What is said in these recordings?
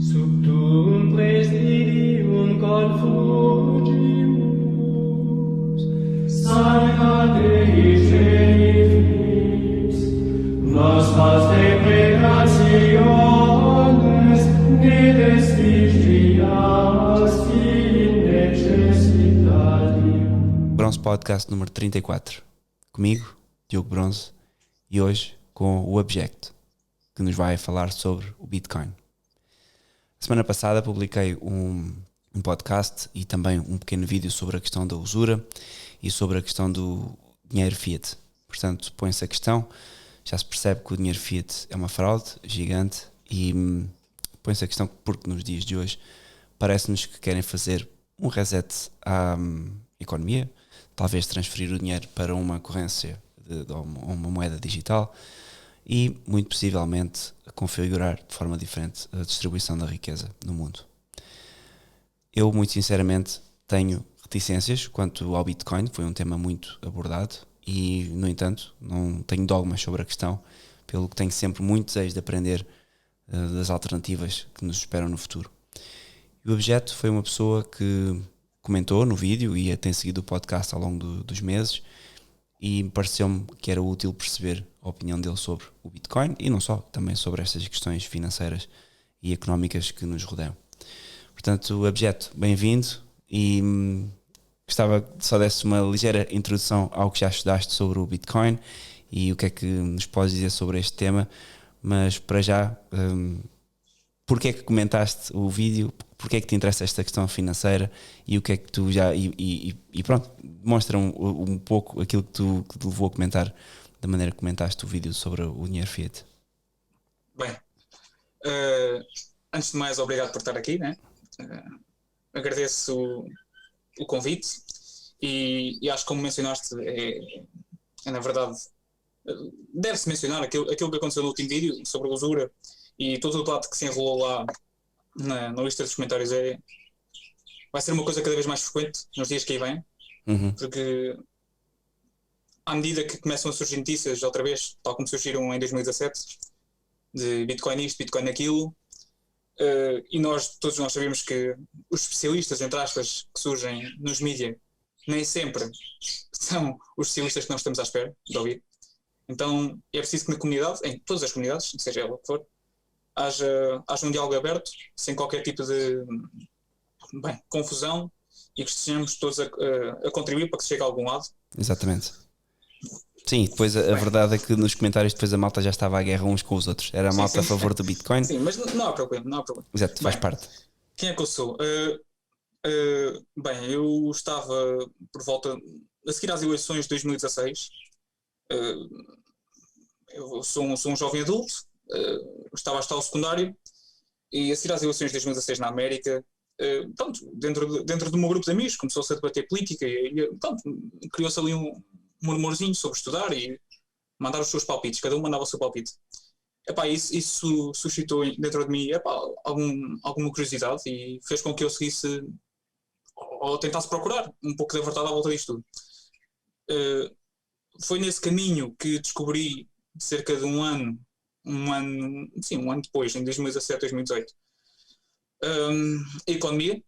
Subtum presidium confugimus, salva Dei genitrix, nos vas depredationes, ne desvigias in necessitatium. Bronze Podcast número 34. Comigo, Diogo Bronze, e hoje com o Abjecto, que nos vai falar sobre o Bitcoin. Semana passada publiquei um podcast e também um pequeno vídeo sobre a questão da usura e sobre a questão do dinheiro fiat. Portanto, põe-se a questão, já se percebe que o dinheiro fiat é uma fraude gigante e põe-se a questão porque nos dias de hoje parece-nos que querem fazer um reset à economia, talvez transferir o dinheiro para uma corrência de uma moeda digital e, muito possivelmente, configurar de forma diferente a distribuição da riqueza no mundo. Eu, muito sinceramente, tenho reticências quanto ao Bitcoin, foi um tema muito abordado e, no entanto, não tenho dogmas sobre a questão, pelo que tenho sempre muito desejo de aprender das alternativas que nos esperam no futuro. E o Objeto foi uma pessoa que comentou no vídeo e tem seguido o podcast ao longo dos meses e pareceu-me que era útil perceber a opinião dele sobre o Bitcoin e não só, também sobre estas questões financeiras e económicas que nos rodeiam. Portanto, Abjeto, bem-vindo e gostava que só desse uma ligeira introdução ao que já estudaste sobre o Bitcoin e o que é que nos podes dizer sobre este tema, mas para já, porque é que comentaste o vídeo, porque é que te interessa esta questão financeira e o que é que tu já, e pronto, demonstra um pouco aquilo que te levou a comentar da maneira que comentaste o vídeo sobre o dinheiro fiat. Bem, antes de mais, obrigado por estar aqui, né? Agradeço o convite e acho que, como mencionaste, é na verdade, deve-se mencionar aquilo que aconteceu no último vídeo sobre a usura e todo o debate que se enrolou lá na lista dos comentários. Vai ser uma coisa cada vez mais frequente nos dias que aí vêm, porque à medida que começam a surgir notícias outra vez, tal como surgiram em 2017, de Bitcoin isto, Bitcoin aquilo, e todos nós sabemos que os especialistas, entre aspas, que surgem nos mídias, nem sempre são os especialistas que nós estamos à espera de ouvir. Então é preciso que na comunidade, em todas as comunidades, seja ela o que for, haja um diálogo aberto, sem qualquer tipo de confusão, e que estejamos todos a contribuir para que se chegue a algum lado. Exatamente. Sim, depois a verdade é que nos comentários depois a malta já estava à guerra uns com os outros. Era a malta a favor do Bitcoin. Sim, mas não há problema. Exato, faz parte. Quem é que eu sou? Eu estava por volta, a seguir às eleições de 2016, eu sou um jovem adulto, estava a estar ao secundário, e a seguir às eleições de 2016 na América, dentro do meu grupo de amigos começou-se a debater política e criou-se ali um murmurzinho sobre estudar e mandar os seus palpites, cada um mandava o seu palpite. Isso suscitou dentro de mim alguma curiosidade e fez com que eu seguisse ou tentasse procurar um pouco da verdade à volta disto tudo. Foi nesse caminho que descobri, cerca de um ano depois, em 2017, 2018, a economia.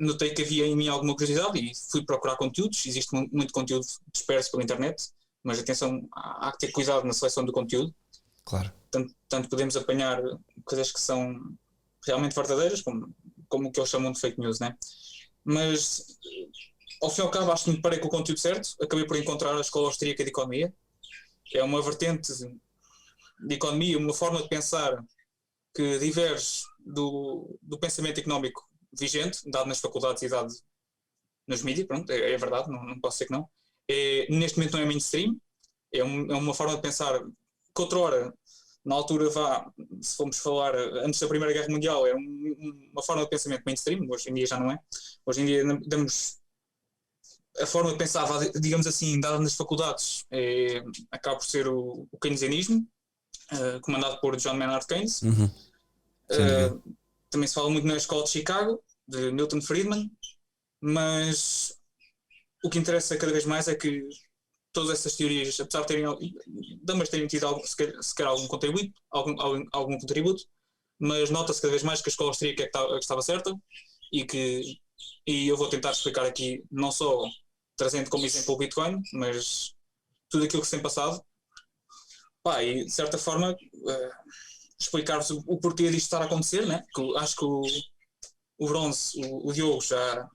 Notei que havia em mim alguma curiosidade e fui procurar conteúdos. Existe muito conteúdo disperso pela internet, mas atenção, há que ter cuidado na seleção do conteúdo. Claro. Tanto podemos apanhar coisas que são realmente verdadeiras, como o que eles chamam de fake news, né? Mas, ao fim e ao cabo, acho que me parei com o conteúdo certo. Acabei por encontrar a Escola Austríaca de Economia. É uma vertente de economia, uma forma de pensar que diverge do pensamento económico vigente, dado nas faculdades e dado nos mídias. Pronto, é verdade, não posso dizer que não. Neste momento não é mainstream, é uma forma de pensar que outrora, na altura, se formos falar antes da Primeira Guerra Mundial, era uma forma de pensamento mainstream. Hoje em dia já não é. Hoje em dia a forma de pensar, digamos assim, dada nas faculdades, acaba por ser o keynesianismo, comandado por John Maynard Keynes. Também se fala muito na Escola de Chicago, de Milton Friedman, mas o que interessa cada vez mais é que todas essas teorias, apesar de terem tido sequer algum contributo, mas nota-se cada vez mais que a escola austríaca é que estava certa e eu vou tentar explicar aqui, não só trazendo como exemplo o Bitcoin, mas tudo aquilo que se tem passado. Pá, e de certa forma explicar-vos o porquê disto estar a acontecer, né? Que acho que o Bronze, o Diogo já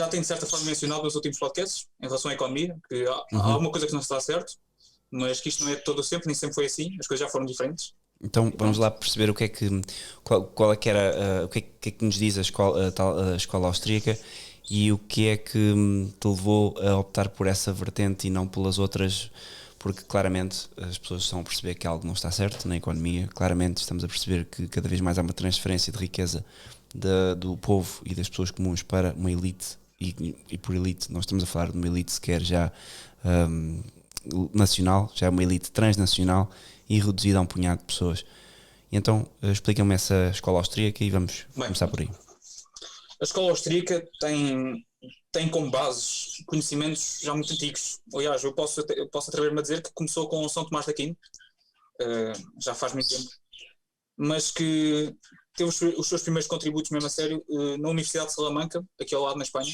tem de certa forma mencionado nos últimos podcasts em relação à economia, que há alguma coisa que não está certo, mas que isto não é de todo sempre, nem sempre foi assim, as coisas já foram diferentes. Então vamos lá perceber o que é que qual é que era o que é que nos diz a escola austríaca e o que é que te levou a optar por essa vertente e não pelas outras, porque claramente as pessoas estão a perceber que algo não está certo na economia, claramente estamos a perceber que cada vez mais há uma transferência de riqueza do povo e das pessoas comuns para uma elite, e por elite nós estamos a falar de uma elite sequer já nacional, já é uma elite transnacional e reduzida a um punhado de pessoas. E então explica-me essa escola austríaca e vamos começar por aí. A escola austríaca tem como bases conhecimentos já muito antigos. Aliás, eu posso atrever-me a dizer que começou com São Tomás de Aquino, já faz muito tempo, mas que teve os seus primeiros contributos mesmo a sério na Universidade de Salamanca, aqui ao lado na Espanha,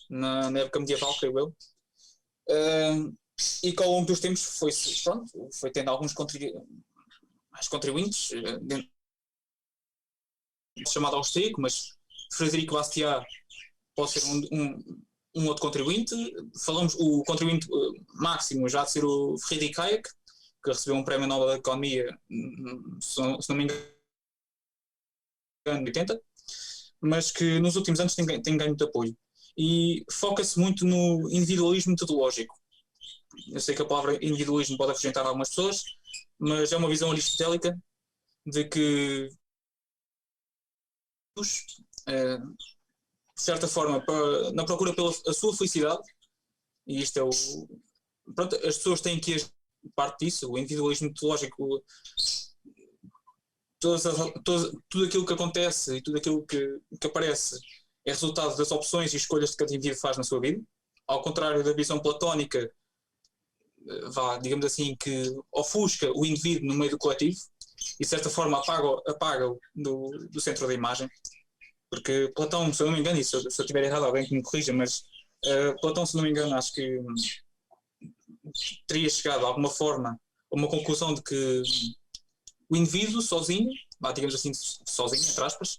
na época medieval, creio eu. E que ao longo dos tempos foi tendo alguns mais contribuintes, chamado austríaco, mas Frederico Bastiat pode ser um outro contribuinte. Falamos o contribuinte máximo já de ser o Friedrich Hayek, que recebeu um prémio Nobel da Economia, se não me engano, em 80, mas que nos últimos anos tem ganho muito apoio. E foca-se muito no individualismo metodológico. Eu sei que a palavra individualismo pode afugentar algumas pessoas, mas é uma visão aristotélica de que de certa forma, na procura pela sua felicidade, e isto é pronto, as pessoas têm que parte disso, o individualismo metodológico, tudo aquilo que acontece e tudo aquilo que aparece é resultado das opções e escolhas que cada indivíduo faz na sua vida, ao contrário da visão platónica, digamos assim, que ofusca o indivíduo no meio do coletivo e de certa forma apaga-o do centro da imagem. Porque Platão, se eu não me engano, e se eu estiver errado alguém que me corrija, mas Platão, se não me engano, acho que teria chegado de alguma forma a uma conclusão de que o indivíduo sozinho, digamos assim, sozinho, entre aspas,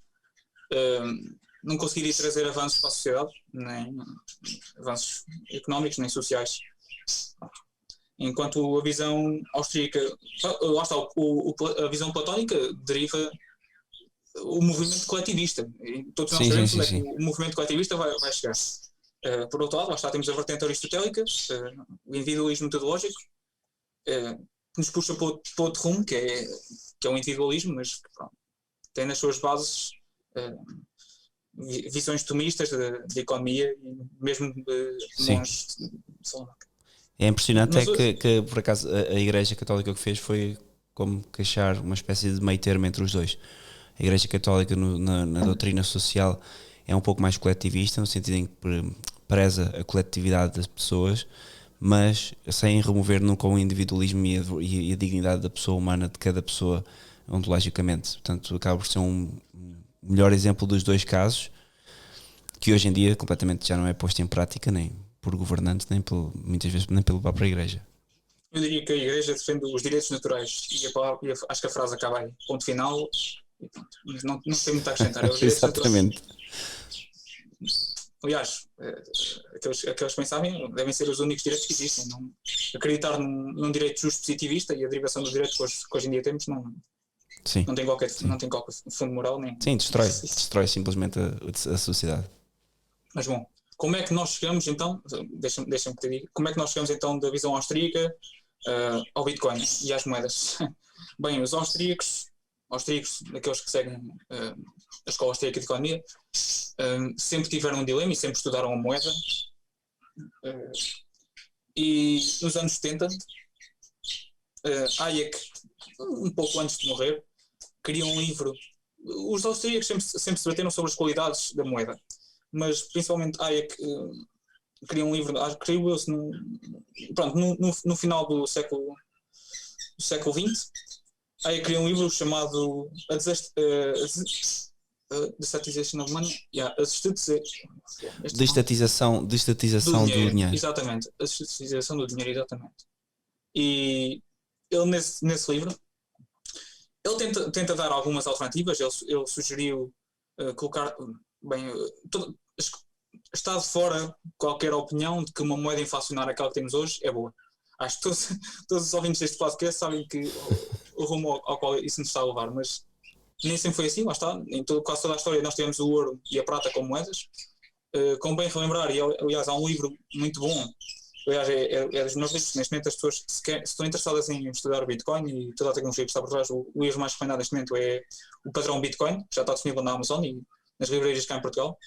não conseguiria trazer avanços para a sociedade, nem avanços económicos, nem sociais. Enquanto a visão austríaca, lá está, a visão platónica deriva o movimento coletivista. E todos nós sabemos onde é que o movimento coletivista vai chegar. Por outro lado, lá está, temos a vertente aristotélica, o individualismo metodológico, que nos puxa para outro rumo, que é o individualismo, mas pronto, tem nas suas bases visões tomistas de economia e mesmo de monges de Salamanca. É impressionante que por acaso a Igreja Católica o que fez foi como queixar uma espécie de meio termo entre os dois. A Igreja Católica na doutrina social é um pouco mais coletivista, no sentido em que preza a coletividade das pessoas, mas sem remover nunca o individualismo e a dignidade da pessoa humana, de cada pessoa ontologicamente. Portanto, acaba por ser um melhor exemplo dos dois casos, que hoje em dia completamente já não é posto em prática, nem por governantes, muitas vezes nem pela própria Igreja. Eu diria que a Igreja defende os direitos naturais e acho que a frase acaba aí, ponto final, e pronto, não tem muito a acrescentar. Exatamente. Aliás, aqueles que bem sabem devem ser os únicos direitos que existem. Não, acreditar num direito justo positivista e a derivação dos direitos que hoje em dia temos não tem qualquer fundo moral. Nem destrói simplesmente a sociedade. Mas bom, como é que nós chegamos então, deixa-me que te diga, como é que nós chegamos então da visão austríaca ao Bitcoin e às moedas? Bem, os austríacos, aqueles que seguem a escola austríaca de economia, sempre tiveram um dilema e sempre estudaram a moeda. E nos anos 70, Hayek, um pouco antes de morrer, criou um livro. Os austríacos sempre se bateram sobre as qualidades da moeda, mas principalmente Hayek criou um livro, creio eu, no final do século XX, Aí eu criei um livro chamado Destatization of Money. Yeah, Destatização do dinheiro. Exatamente. A estatização do dinheiro, exatamente. E ele nesse livro, ele tenta dar algumas alternativas. Ele sugeriu colocar, bem, está de fora qualquer opinião de que uma moeda inflacionária, aquela que temos hoje, é boa. Acho que todos os ouvintes deste podcast sabem que o rumo ao qual isso nos está a levar, mas nem sempre foi assim, lá está. Quase toda a história nós tivemos o ouro e a prata como moedas. Como bem relembrar, e aliás há um livro muito bom, aliás é dos meus livros, neste momento as pessoas se estão interessadas em estudar o Bitcoin e toda a tecnologia que está por trás, o livro mais recomendado neste momento é o Padrão Bitcoin, que já está disponível na Amazon e nas livrarias cá em Portugal.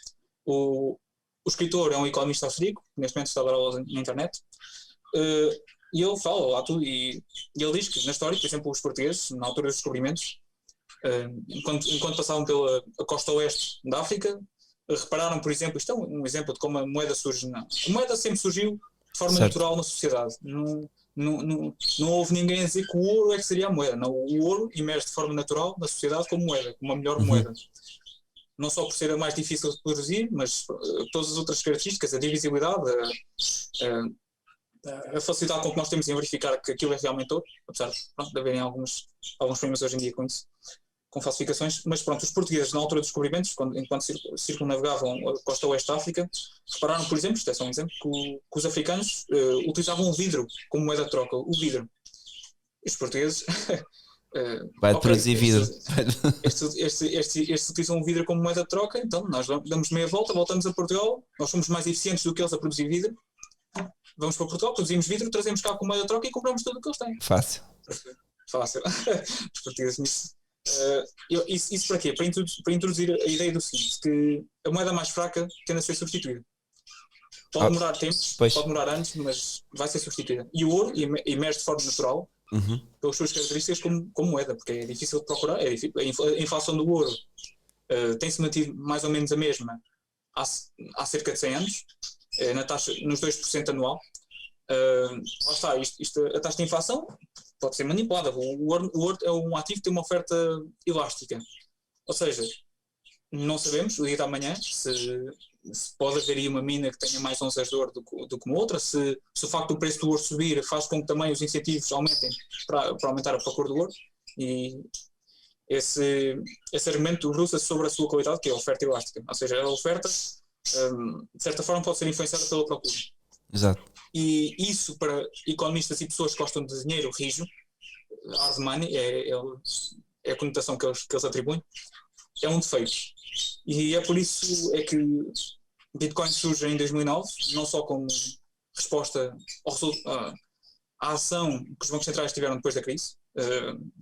O escritor é um economista austríaco, que neste momento está a dar aulas na internet, e ele fala lá tudo, e ele diz que na história, por exemplo, os portugueses, na altura dos descobrimentos, enquanto passavam pela costa oeste da África, repararam, por exemplo, isto é um exemplo de como a moeda surge. A moeda sempre surgiu de forma natural na sociedade. Não houve ninguém a dizer que o ouro é que seria a moeda. Não, o ouro emerge de forma natural na sociedade como moeda, como a melhor moeda. Não só por ser a mais difícil de produzir, mas todas as outras características, a divisibilidade, a facilidade com que nós temos em verificar que aquilo é realmente ouro, apesar de haverem alguns problemas hoje em dia com isso, com falsificações. Mas pronto, os portugueses na altura dos descobrimentos, enquanto circunnavegavam a costa oeste da África, repararam, por exemplo, isto é só um exemplo, que os africanos utilizavam o vidro como moeda de troca, o vidro. E os portugueses vai produzir vidro. Estes utilizam o vidro como moeda de troca, então nós damos meia volta, voltamos a Portugal, nós somos mais eficientes do que eles a produzir vidro, vamos para Portugal, produzimos vidro, trazemos cá com moeda de troca e compramos tudo o que eles têm. Fácil. Os portugueses nisso. Isso para quê? Para introduzir a ideia do seguinte, que a moeda mais fraca tende a ser substituída. Pode demorar tempo, pode demorar anos, mas vai ser substituída. E o ouro emerge de forma natural, pelas suas características como moeda, porque é difícil de procurar. A inflação do ouro tem-se mantido mais ou menos a mesma há cerca de 100 anos, na taxa, nos 2% anual. Lá está, a taxa de inflação pode ser manipulada. O ouro é um ativo que tem uma oferta elástica. Ou seja, não sabemos, o dia da manhã, se pode haver aí uma mina que tenha mais onças de ouro do que uma outra, se o facto do preço do ouro subir faz com que também os incentivos aumentem para aumentar a procura do ouro. E esse argumento debruça-se sobre a sua qualidade, que é a oferta elástica. Ou seja, a oferta, de certa forma, pode ser influenciada pela procura. Exato. E isso, para economistas e pessoas que gostam de dinheiro rijo, hard money, é a conotação que eles atribuem, é um defeito. E é por isso é que Bitcoin surge em 2009, não só como resposta à ação que os bancos centrais tiveram depois da crise,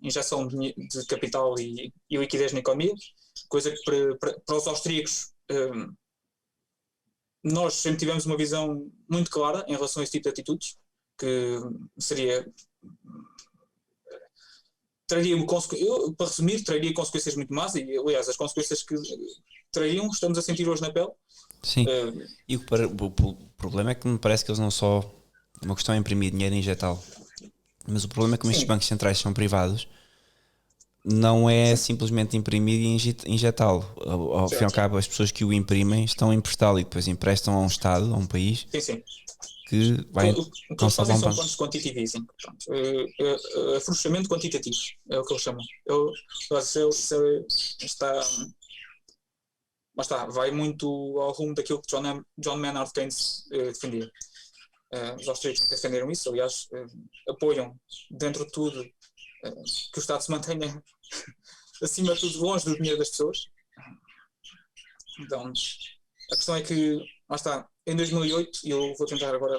injeção de capital e liquidez na economia, coisa que para os austríacos nós sempre tivemos uma visão muito clara em relação a esse tipo de atitudes, que para resumir, traria consequências muito más, e aliás, as consequências que trariam, estamos a sentir hoje na pele. Sim, e o problema é que me parece que eles não só, uma questão é imprimir dinheiro e injetá-lo, mas o problema é que como estes bancos centrais são privados, não é simplesmente imprimir e injetá-lo. Ao fim e ao cabo, as pessoas que o imprimem estão a emprestá-lo e depois emprestam a um Estado, a um país, que vai o que eles fazem são pontos de quantitative easing. Afrouxamento quantitativo é o que eles chamam. Vai muito ao rumo daquilo que John Maynard Keynes defendia. Os austríacos defenderam isso, aliás, apoiam dentro de tudo que o Estado se mantenha acima de tudo longe do dinheiro das pessoas. Então, a questão é que, lá está, em 2008, e eu vou tentar agora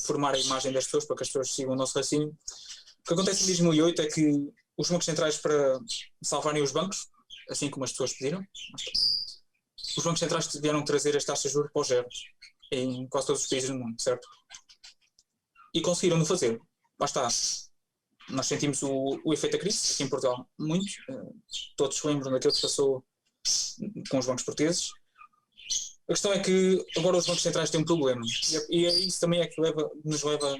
formar a imagem das pessoas para que as pessoas sigam o nosso raciocínio. O que acontece em 2008 é que os bancos centrais, para salvarem os bancos, assim como as pessoas pediram, os bancos centrais tiveram trazer as taxas de juros para o zero em quase todos os países do mundo, certo? E conseguiram no fazer. Lá está. Nós sentimos o efeito da crise, aqui em Portugal, muito. Todos se lembram daquilo que passou com os bancos portugueses. A questão é que agora os bancos centrais têm um problema. E é isso também é que nos leva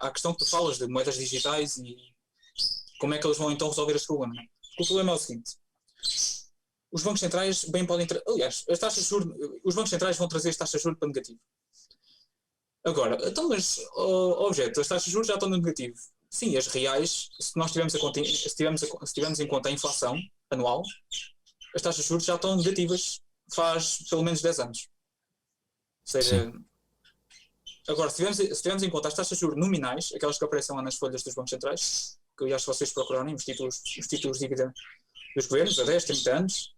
à questão que tu falas de moedas digitais Como é que eles vão então resolver este problema? Porque o problema é o seguinte: os bancos centrais bem podem aliás, as taxas de juros, os bancos centrais vão trazer as taxas de juros para negativo. Agora, então, mas objeto, as taxas de juros já estão no negativo. Sim, as reais, se nós tivermos, se tivermos em conta a inflação anual, as taxas de juros já estão negativas faz pelo menos 10 anos. Ou seja, agora, se tivermos em conta as taxas de juros nominais, aquelas que aparecem lá nas folhas dos bancos centrais, que aliás, se vocês procurarem os títulos de dívida dos governos, a 10, 30 anos,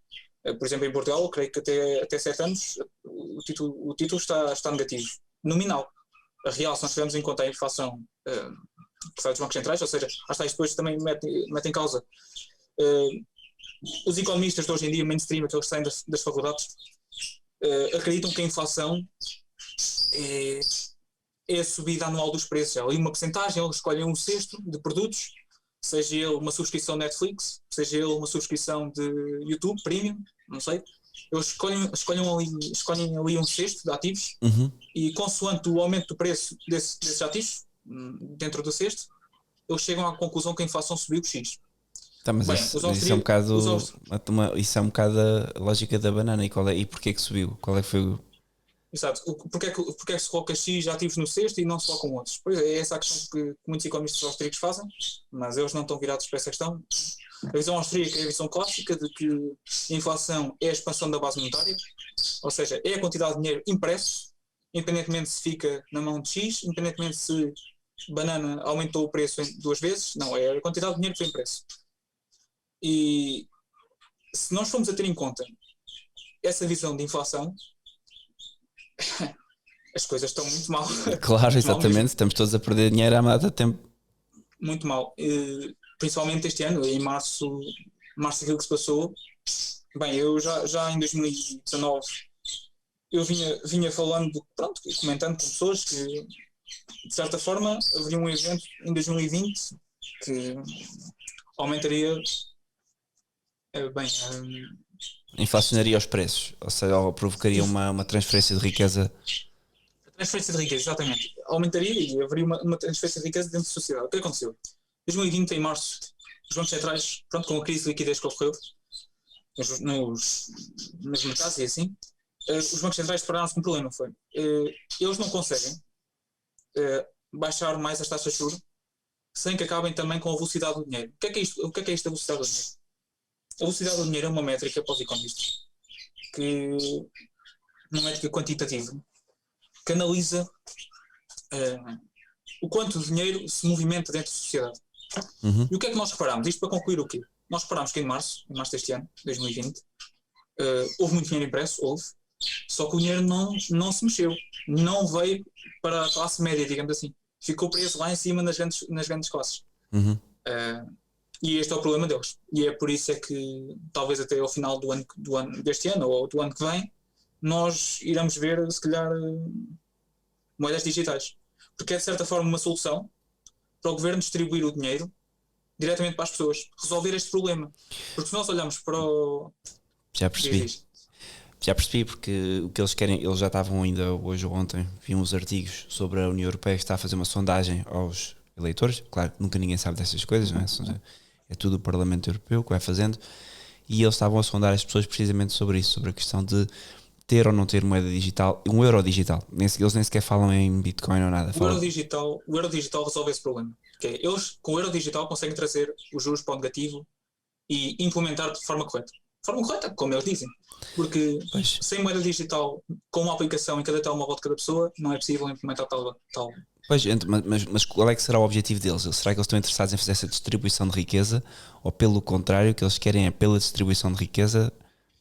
por exemplo, em Portugal, eu creio que até 7 anos o título está negativo. Nominal. A real, se nós tivermos em conta a inflação que sai dos bancos centrais, ou seja, as tais depois também metem em causa os economistas de hoje em dia, mainstream, aqueles que saem das faculdades, acreditam que a inflação é a subida anual dos preços. Há ali uma percentagem, eles escolhem um cesto de produtos, seja ele uma subscrição Netflix, seja ele uma subscrição de YouTube Premium, não sei. Eles escolhem ali um cesto de ativos e, consoante o aumento do preço desses ativos dentro do cesto, eles chegam à conclusão que a inflação subiu X. Tá, mas Bem, isso é um bocado isso é um bocado a lógica da banana. E porquê que subiu? Qual é que foi o... Exato. Porque é que se coloca X ativos no cesto e não se colocam outros? Pois é essa a questão que muitos economistas austríacos fazem, mas eles não estão virados para essa questão. A visão austríaca é a visão clássica de que a inflação é a expansão da base monetária, ou seja, é a quantidade de dinheiro impresso, independentemente se fica na mão de X, independentemente se banana aumentou o preço 2 vezes, não, é a quantidade de dinheiro que foi impresso. E se nós formos a ter em conta essa visão de inflação, as coisas estão muito mal. Claro, exatamente, estamos todos a perder dinheiro há muito tempo. Muito mal. Principalmente este ano, em março aquilo que se passou. Bem, eu já em 2019 eu vinha falando, pronto, comentando com pessoas que, de certa forma, haveria um evento em 2020 que aumentaria inflacionaria os preços, ou seja, ou provocaria uma transferência de riqueza. Transferência de riqueza, exatamente. Aumentaria e haveria uma transferência de riqueza dentro da sociedade. O que aconteceu? Em 2020, em março, os bancos centrais, pronto, com a crise de liquidez que ocorreu nos mercados e assim, os bancos centrais depararam-se com um problema, foi. Eles não conseguem baixar mais as taxas de juros sem que acabem também com a velocidade do dinheiro. O que é isto da velocidade do dinheiro? A velocidade do dinheiro é uma métrica para os economistas, uma métrica quantitativa, que analisa o quanto dinheiro se movimenta dentro da sociedade. E o que é que nós reparámos? Isto para concluir o quê? Nós reparámos que em março deste ano, 2020, houve muito dinheiro impresso, só que o dinheiro não se mexeu, não veio para a classe média, digamos assim. Ficou preso lá em cima nas grandes classes. E este é o problema deles. E é por isso é que talvez até ao final deste ano ou do ano que vem nós iremos ver, se calhar, moedas digitais. Porque é de certa forma uma solução para o governo distribuir o dinheiro diretamente para as pessoas, resolver este problema. Porque se nós olharmos para o... Já percebi, porque o que eles querem, eles já estavam ainda hoje ou ontem, vi uns artigos sobre a União Europeia que está a fazer uma sondagem aos eleitores. Claro que nunca ninguém sabe dessas coisas, não é? É tudo o Parlamento Europeu que vai fazendo, e eles estavam a sondar as pessoas precisamente sobre isso, sobre a questão de ter ou não ter moeda digital, um euro digital. Eles nem sequer falam em Bitcoin ou nada. O euro digital resolve esse problema. Okay? Eles, com o euro digital, conseguem trazer os juros para o negativo e implementar de forma correta. De forma correta, como eles dizem. Porque sem moeda digital, com uma aplicação em cada telemóvel de cada pessoa, não é possível implementar tal. Pois, mas qual é que será o objetivo deles? Será que eles estão interessados em fazer essa distribuição de riqueza, ou pelo contrário, o que eles querem é, pela distribuição de riqueza,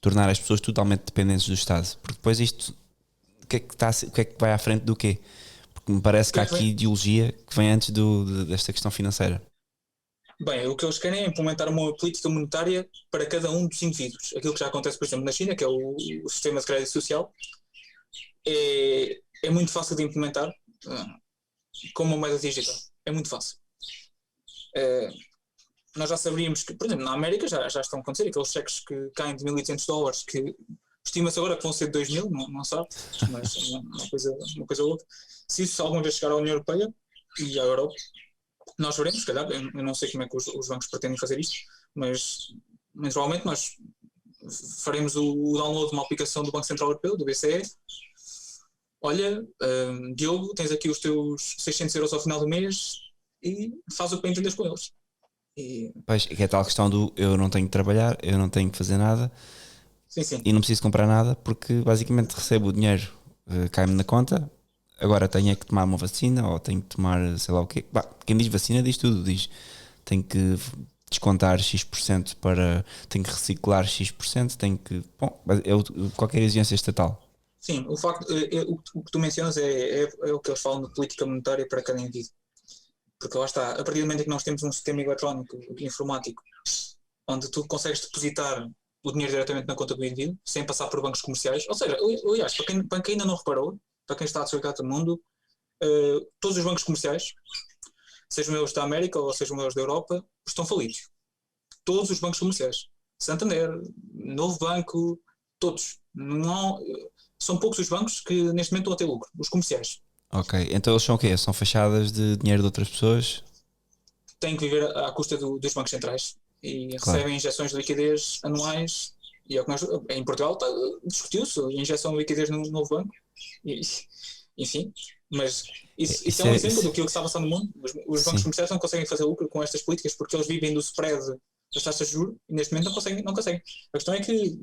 tornar as pessoas totalmente dependentes do Estado? Porque depois isto, o que é que vai à frente do quê? Porque me parece que há aqui ideologia que vem antes desta questão financeira. Bem, o que eles querem é implementar uma política monetária para cada um dos indivíduos. Aquilo que já acontece, por exemplo, na China, que é o sistema de crédito social, é muito fácil de implementar com uma moeda digital. É muito fácil. Nós já saberíamos que, por exemplo, na América já estão a acontecer aqueles cheques que caem de $1.800, que estima-se agora que vão ser de 2.000, não sabe, mas uma coisa louca. Se isso alguma vez chegar à União Europeia e à Europa, Nós veremos, se calhar, eu não sei como é que os bancos pretendem fazer isto, mas provavelmente nós faremos o download de uma aplicação do Banco Central Europeu, do BCE. Olha, Diogo, tens aqui os teus 600 euros ao final do mês e faz o que bem entendes com eles. E, Pois, que é tal questão do eu não tenho que trabalhar, eu não tenho que fazer nada sim. e não preciso comprar nada porque basicamente recebo o dinheiro, cai-me na conta. Agora tenho é que tomar uma vacina ou tenho que tomar sei lá o quê. Bah, quem diz vacina diz tudo, diz tenho que descontar X% para, tenho que reciclar X%, tenho que. Bom, qualquer exigência estatal. Sim, o facto, o que tu mencionas é o que eles falam de política monetária para cada indivíduo. Porque lá está, a partir do momento em que nós temos um sistema eletrónico informático onde tu consegues depositar o dinheiro diretamente na conta do indivíduo sem passar por bancos comerciais, ou seja, aliás, para quem ainda não reparou, para quem está a desligar do mundo, todos os bancos comerciais, sejam eles da América ou sejam eles da Europa, estão falidos. Todos os bancos comerciais. Santander, Novo Banco, todos. Não, são poucos os bancos que neste momento estão a ter lucro, os comerciais. Ok, então eles são o quê? São fachadas de dinheiro de outras pessoas? Têm que viver à custa dos bancos centrais e Claro. recebem injeções de liquidez anuais. E é o que em Portugal discutiu-se a injeção de liquidez no novo banco. E, enfim, mas isso é um exemplo do que está passando no mundo. Os bancos comerciais não conseguem fazer lucro com estas políticas porque eles vivem do spread das taxas de juros e neste momento não conseguem. A questão é que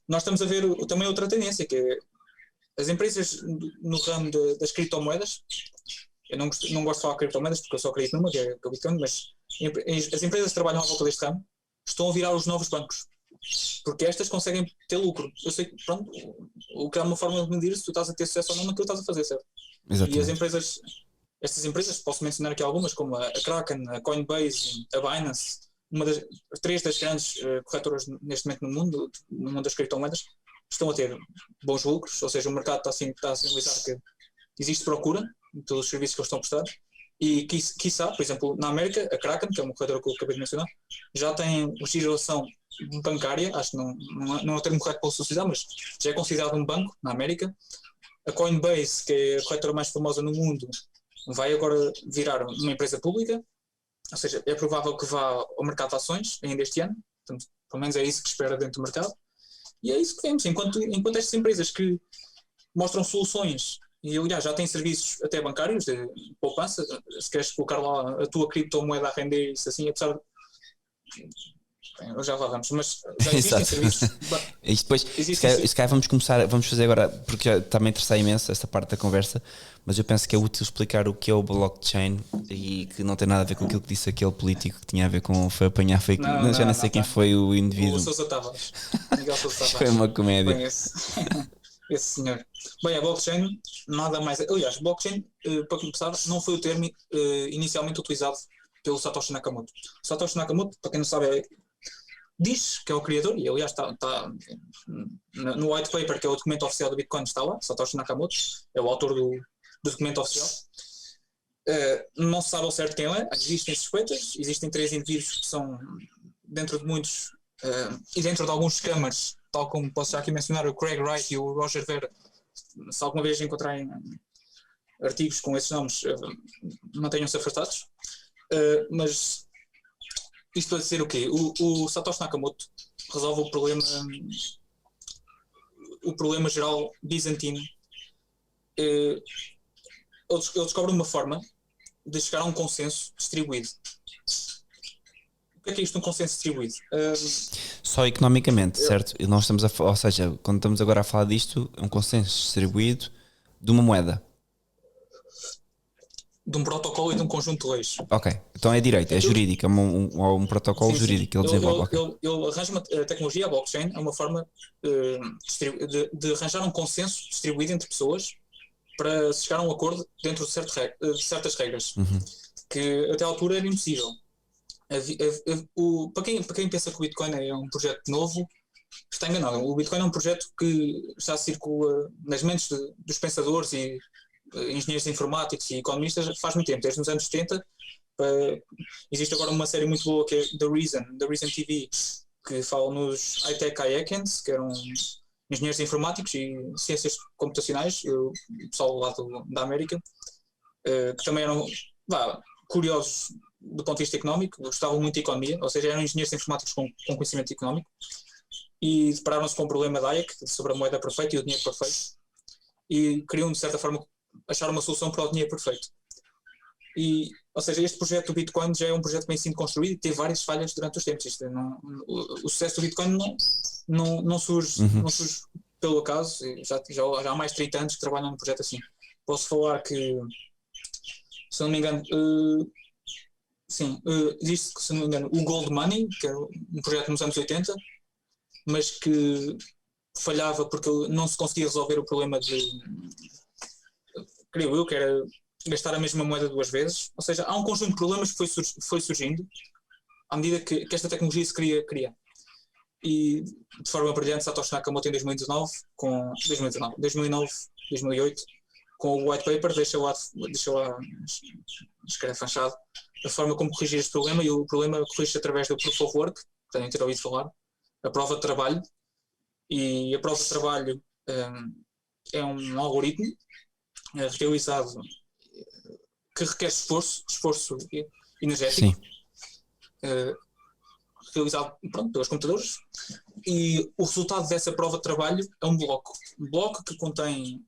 nós estamos a ver também outra tendência, que é as empresas no ramo das criptomoedas. Eu não gosto de falar de criptomoedas porque eu só acredito numa, que é o Bitcoin, mas as empresas que trabalham à volta deste ramo estão a virar os novos bancos. Porque estas conseguem ter lucro. Eu sei que, pronto, o que é uma forma de medir se tu estás a ter sucesso ou não naquilo que estás a fazer, certo? Exatamente. E estas empresas, posso mencionar aqui algumas, como a Kraken, a Coinbase, a Binance, três das grandes corretoras neste momento no mundo das criptomoedas, estão a ter bons lucros, ou seja, o mercado está a sinalizar que existe procura pelos serviços que eles estão a prestar. E quiçá, por exemplo, na América, a Kraken, que é uma corretora que eu acabei de mencionar, já tem legislação bancária, acho que não é o termo correto para associar, mas já é considerado um banco na América. A Coinbase, que é a corretora mais famosa no mundo, vai agora virar uma empresa pública, ou seja, é provável que vá ao mercado de ações ainda este ano, portanto, pelo menos é isso que espera dentro do mercado. E é isso que vemos, enquanto estas empresas que mostram soluções e aliás já têm serviços até bancários de poupança, se queres colocar lá a tua criptomoeda a render isso assim, apesar de... Bem, já lá vamos, mas já existem serviços. E depois, se calhar vamos fazer agora, porque já está-me a interessar imenso esta parte da conversa, mas eu penso que é útil explicar o que é o blockchain e que não tem nada a ver com aquilo que disse aquele político que tinha a ver com foi apanhar fake. Já não sei quem foi o indivíduo. O Sousa Tavares. Miguel Sousa Tavares. Foi uma comédia. Bem, esse senhor. Bem, a blockchain, nada mais. Aliás, blockchain, para começar, não foi o termo inicialmente utilizado pelo Satoshi Nakamoto. Satoshi Nakamoto, para quem não sabe, diz que é o criador, e aliás está no white paper, que é o documento oficial do Bitcoin, está lá. Satoshi Nakamoto é o autor do documento oficial. Não se sabe ao certo quem é, existem suspeitas, existem 3 indivíduos que são, dentro de muitos, e dentro de alguns scammers, tal como posso já aqui mencionar o Craig Wright e o Roger Ver, se alguma vez encontrarem artigos com esses nomes, mantenham-se afastados. Mas isto para dizer o quê? O Satoshi Nakamoto resolve o problema geral bizantino. Ele descobre uma forma de chegar a um consenso distribuído. O que é isto, um consenso distribuído? Só economicamente, certo? E nós estamos ou seja, quando estamos agora a falar disto, é um consenso distribuído de uma moeda. De um protocolo e de um conjunto de leis. Ok, então é direito, é jurídico, é um protocolo jurídico. Ele desenvolve. Ele arranja uma tecnologia, a blockchain, é uma forma de arranjar um consenso distribuído entre pessoas para se chegar a um acordo dentro de certas regras, que até à altura era impossível. Para quem pensa que o Bitcoin é um projeto novo, está enganado. O Bitcoin é um projeto que já circula nas mentes dos pensadores e engenheiros informáticos e economistas faz muito tempo, desde os anos 70. Existe agora uma série muito boa que é The Reason TV, que fala nos high-tech Hayekens, que eram engenheiros informáticos e ciências computacionais, o pessoal lá da América, que também eram curiosos do ponto de vista económico, gostavam muito de economia, ou seja, eram engenheiros informáticos com conhecimento económico, e depararam-se com o problema da Hayek sobre a moeda perfeita e o dinheiro perfeito, e queriam, de certa forma, achar uma solução para o dinheiro perfeito. E, ou seja, este projeto do Bitcoin já é um projeto bem sido construído e teve várias falhas durante os tempos. O sucesso do Bitcoin não surge pelo acaso. Já há mais de 30 anos que trabalham num projeto assim. Posso falar que, se não me engano, existe, se não me engano, o Gold Money, que era um projeto nos anos 80, mas que falhava porque não se conseguia resolver o problema de, creio eu, que era gastar a mesma moeda duas vezes. Ou seja, há um conjunto de problemas que foi surgindo à medida que esta tecnologia se queria. E de forma brilhante, Satoshi Nakamoto em 2009, 2008, com o white paper, deixa lá escarafanchado a forma como corrigir este problema, e o problema corrige-se através do Proof of Work, que devem ter ouvido falar, a prova de trabalho. E a prova de trabalho é um algoritmo realizado que requer esforço energético, realizado pelos computadores, e o resultado dessa prova de trabalho é um bloco que contém,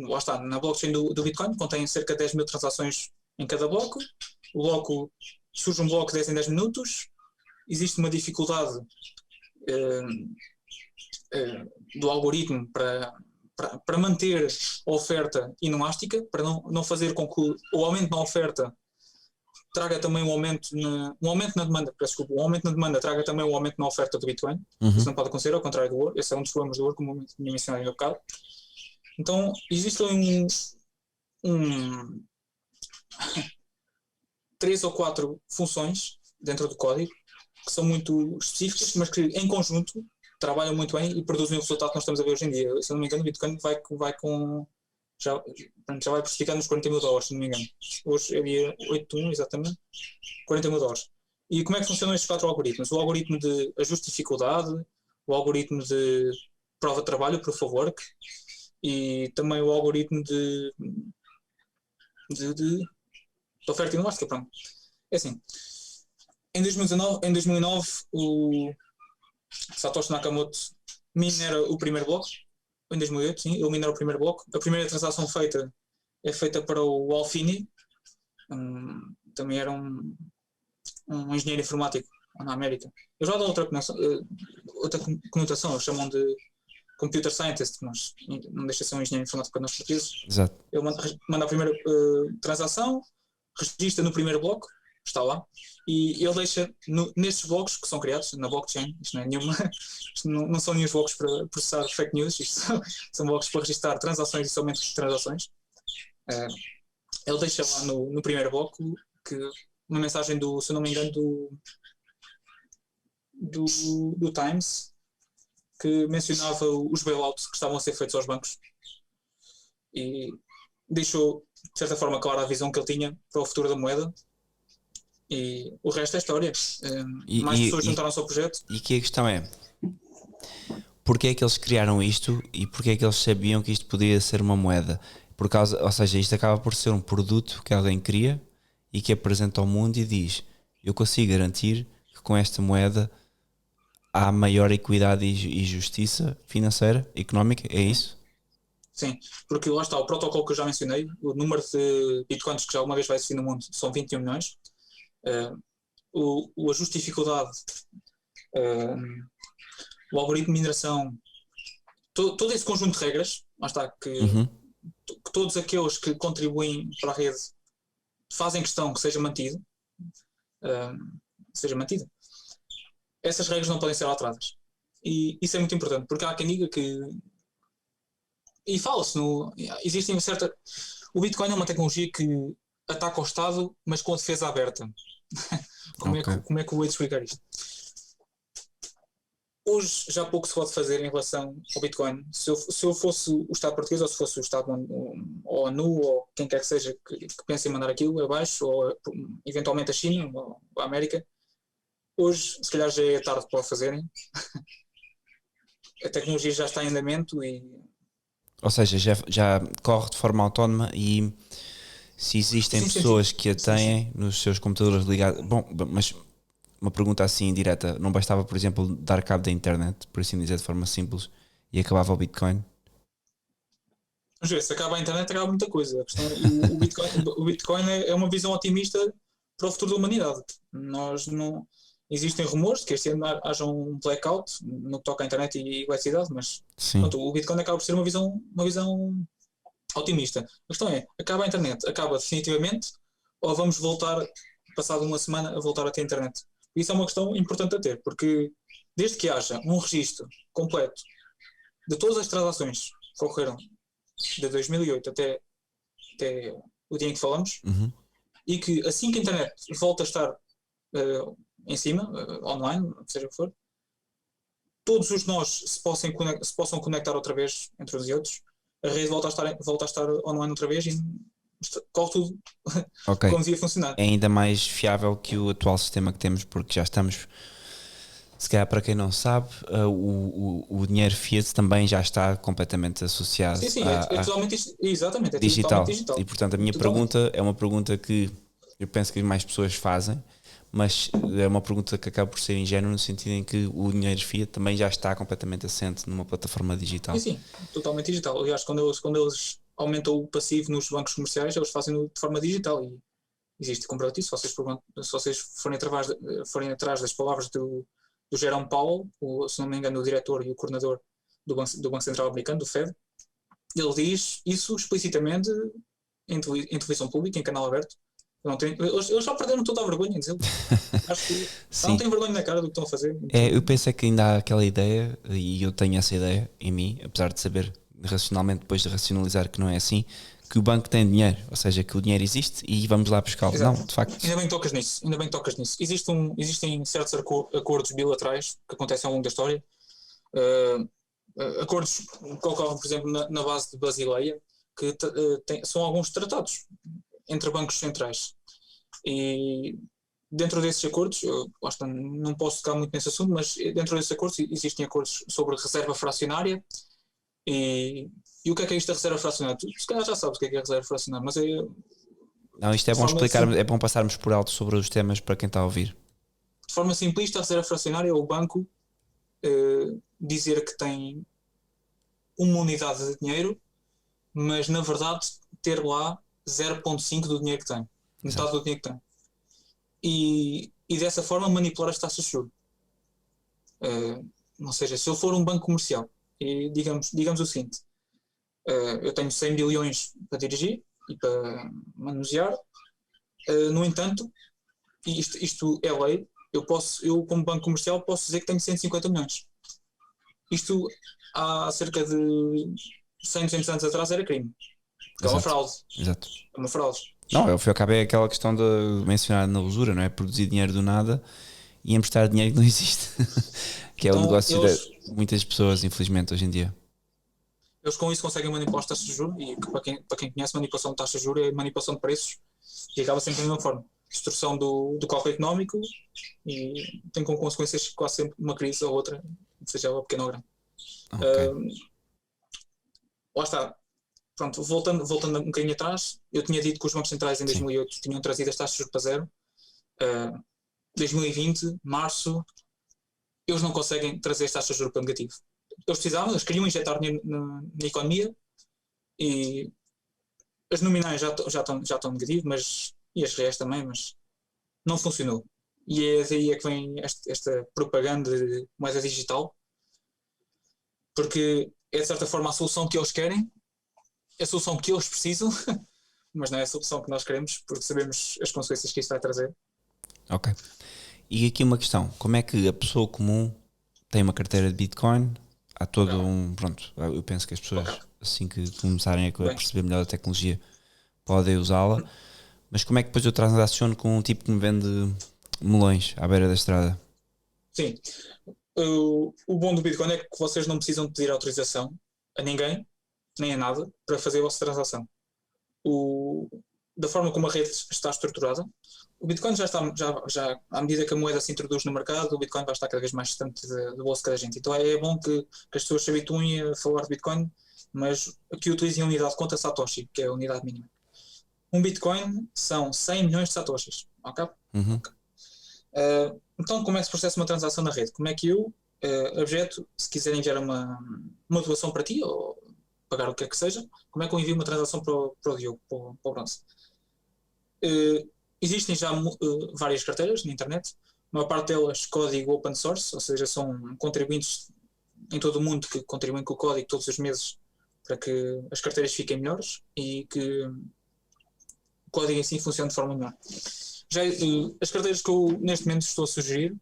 lá está, na blockchain do Bitcoin, contém cerca de 10 mil transações em cada bloco. O bloco, surge um bloco de 10 em 10 minutos, existe uma dificuldade do algoritmo para manter a oferta inelástica, para não fazer com que o aumento na oferta traga também um aumento na demanda, o aumento na demanda traga também um aumento na oferta do Bitcoin. Isso não pode acontecer, ao contrário do ouro. Esse é um dos problemas do ouro, como eu tinha mencionado há bocado. Então, existem 3 ou 4 funções dentro do código que são muito específicas, mas que em conjunto trabalham muito bem e produzem o resultado que nós estamos a ver hoje em dia. Se eu não me engano, o Bitcoin já vai precificar nos 40 mil dólares, se não me engano. Hoje é dia 8 de 1, exatamente, 40 mil dólares. E como é que funcionam estes 4 algoritmos? O algoritmo de ajuste de dificuldade, o algoritmo de prova de trabalho, Proof of Work, e também o algoritmo de oferta inelástica. Pronto. É assim, em 2009 o Satoshi Nakamoto minera o primeiro bloco. Em 2008, sim, ele minera o primeiro bloco. A primeira transação feita é feita para o Alfini, também era um engenheiro informático na América. Eu já dou outra conotação, eles chamam de computer scientist, mas não deixa de ser um engenheiro informático para nós portugueses. Exato. Ele manda a primeira transação, registra no primeiro bloco, está lá, e ele deixa nestes blocos que são criados na blockchain. Isto não são nenhum blocos para processar fake news, isto são blocos para registrar transações e somente transações. Ele deixa lá no primeiro bloco uma mensagem se eu não me engano, do Times, que mencionava os bailouts que estavam a ser feitos aos bancos, e deixou de certa forma clara a visão que ele tinha para o futuro da moeda. E o resto é história. Mais pessoas juntaram-se ao projeto. E aqui a questão é: porque é que eles criaram isto e porque é que eles sabiam que isto podia ser uma moeda? Ou seja, isto acaba por ser um produto que alguém cria e que apresenta ao mundo e diz: eu consigo garantir que com esta moeda há maior equidade e justiça financeira, económica, é isso? Sim, porque lá está o protocolo que eu já mencionei, o número de bitcoins que já alguma vez vai existir no mundo são 21 milhões. O ajuste de dificuldade, o algoritmo de mineração, todo esse conjunto de regras, lá está, que todos aqueles que contribuem para a rede fazem questão que seja mantido, essas regras não podem ser alteradas. E isso é muito importante, porque há quem diga que, e fala-se, existem certa... O Bitcoin é uma tecnologia que ataca o Estado, mas com a defesa aberta. Como é que eu vou explicar isto? Hoje já pouco se pode fazer em relação ao Bitcoin. Se eu fosse o Estado português, ou se fosse o Estado ou a ONU, ou quem quer que seja que pense em mandar aquilo abaixo, ou eventualmente a China ou a América, hoje se calhar já é tarde para o fazerem. A tecnologia já está em andamento e... Ou seja, já corre de forma autónoma. E Se existem Sim, sim, pessoas sim. que a Sim, sim. têm nos seus computadores ligados. Bom, mas uma pergunta assim direta: não bastava, por exemplo, dar cabo da internet, por assim dizer, de forma simples, e acabava o Bitcoin? Vamos ver, se acaba a internet, acaba muita coisa. A questão, e o Bitcoin é uma visão otimista para o futuro da humanidade. Nós não. Existem rumores de que este ano haja um blackout no que toca à internet e eletricidade, mas Sim. pronto, o Bitcoin acaba por ser uma visão otimista. A questão é, acaba a internet, acaba definitivamente, ou vamos voltar, passado uma semana, a voltar a ter internet? Isso é uma questão importante a ter, porque desde que haja um registro completo de todas as transações que ocorreram de 2008 até o dia em que falamos, Uhum. e que assim que a internet volta a estar em cima, online, seja o que for, todos os nós se possam conectar outra vez entre uns e outros, a rede volta a estar online outra vez e corre tudo Ok. como devia funcionar. É ainda mais fiável que o atual sistema que temos, porque já estamos. Se calhar, para quem não sabe, o dinheiro fiat também já está completamente associado Sim, sim, é a totalmente, exatamente, é totalmente digital. E digital. portanto, a minha Totalmente. pergunta é uma pergunta que eu penso que mais pessoas fazem, mas é uma pergunta que acaba por ser ingênua no sentido em que o dinheiro fiat também já está completamente assente numa plataforma digital. Sim, sim, totalmente digital. Aliás, quando eles aumentam o passivo nos bancos comerciais, eles fazem de forma digital e existe comprovativo. Se vocês forem atrás das palavras do Jerome Powell, se não me engano, o diretor e o coordenador do Banco Central Americano, do Fed, ele diz isso explicitamente em televisão pública, em canal aberto. Eles já perderam toda a vergonha em dizer. Acho que já não Sim. têm vergonha na cara do que estão a fazer. Eu penso é que ainda há aquela ideia, e eu tenho essa ideia em mim, apesar de saber racionalmente, depois de racionalizar que não é assim, que o banco tem dinheiro, ou seja, que o dinheiro existe e vamos lá buscá-lo. Não, Exato. de facto. Ainda bem que tocas nisso. Ainda bem que tocas nisso. Existem certos acordos bilaterais que acontecem ao longo da história. Uh, Acordos que ocorrem, por exemplo, na base de Basileia, que são alguns tratados entre bancos centrais. E dentro desses acordos, eu não posso tocar muito nesse assunto, mas dentro desses acordos existem acordos sobre reserva fracionária. E o que é isto da reserva fracionária? Tu, se calhar já sabes o que é a reserva fracionária, mas Não, isto é de bom forma, explicar, sim, é bom passarmos por alto sobre os temas para quem está a ouvir. de forma simplista, a reserva fracionária é o banco dizer que tem uma unidade de dinheiro, mas na verdade ter lá 0,5 do dinheiro que tem, metade Exato. do dinheiro que tem. E dessa forma manipular as taxas de juros. Ou seja, se eu for um banco comercial e digamos o seguinte, eu tenho 100 bilhões para dirigir e para manusear, no entanto, e isto é lei, eu como banco comercial posso dizer que tenho 150 milhões. Isto há cerca de 100, 200 anos atrás era crime. Porque é uma Exato. fraude. Exato. É uma fraude. Não, ao fim e ao cabo é aquela questão de mencionar na usura, não é? Produzir dinheiro do nada e emprestar dinheiro que não existe. Que é o Então, negócio eles, de muitas pessoas, infelizmente, hoje em dia. eles com isso conseguem manipular as taxas de juros e para quem conhece manipulação de taxas de juros é manipulação de preços e acaba sempre da mesma forma. Destrução do cálculo económico e tem como consequências quase sempre uma crise ou outra, seja ela pequena ou grande. Ok. Lá está. Pronto, voltando um bocadinho atrás, eu tinha dito que os bancos centrais em Sim. 2008 tinham trazido as taxas de juros para zero. 2020, março, eles não conseguem trazer as taxas de juros para negativo. Eles precisavam, eles queriam injetar dinheiro na economia e as nominais já estão negativas, e as reais também, mas não funcionou. E é daí é que vem esta propaganda de moeda digital, porque é de certa forma a solução que eles querem, é a solução que eles precisam, mas não é a solução que nós queremos, porque sabemos as consequências que isso vai trazer. Ok. E aqui uma questão: como é que a pessoa comum tem uma carteira de Bitcoin? Há todo pronto, eu penso que as pessoas, assim que começarem a perceber melhor a tecnologia, podem usá-la, mas como é que depois eu transaciono com um tipo que me vende melões à beira da estrada? Sim. O bom do Bitcoin é que vocês não precisam pedir autorização a ninguém, nem a nada, para fazer a vossa transação. Da forma como a rede está estruturada, o Bitcoin já à medida que a moeda se introduz no mercado, o Bitcoin vai estar cada vez mais distante do bolso de cada gente. Então é bom que as pessoas se habituem a falar de Bitcoin, mas que utilizem a unidade de conta Satoshi, que é a unidade mínima. Um Bitcoin são 100 milhões de satoshis, ok? Uhum. Então, como é que se processa uma transação na rede? Como é que eu, objeto, se quiser enviar uma doação para ti ou pagar o que é que seja, como é que eu envio uma transação para o Diogo, para o Bronze? Existem já várias carteiras na internet, a maior parte delas código open source, ou seja, são contribuintes em todo o mundo que contribuem com o código todos os meses para que as carteiras fiquem melhores e que o código em si funcione de forma melhor. Já as carteiras que eu neste momento estou a sugerir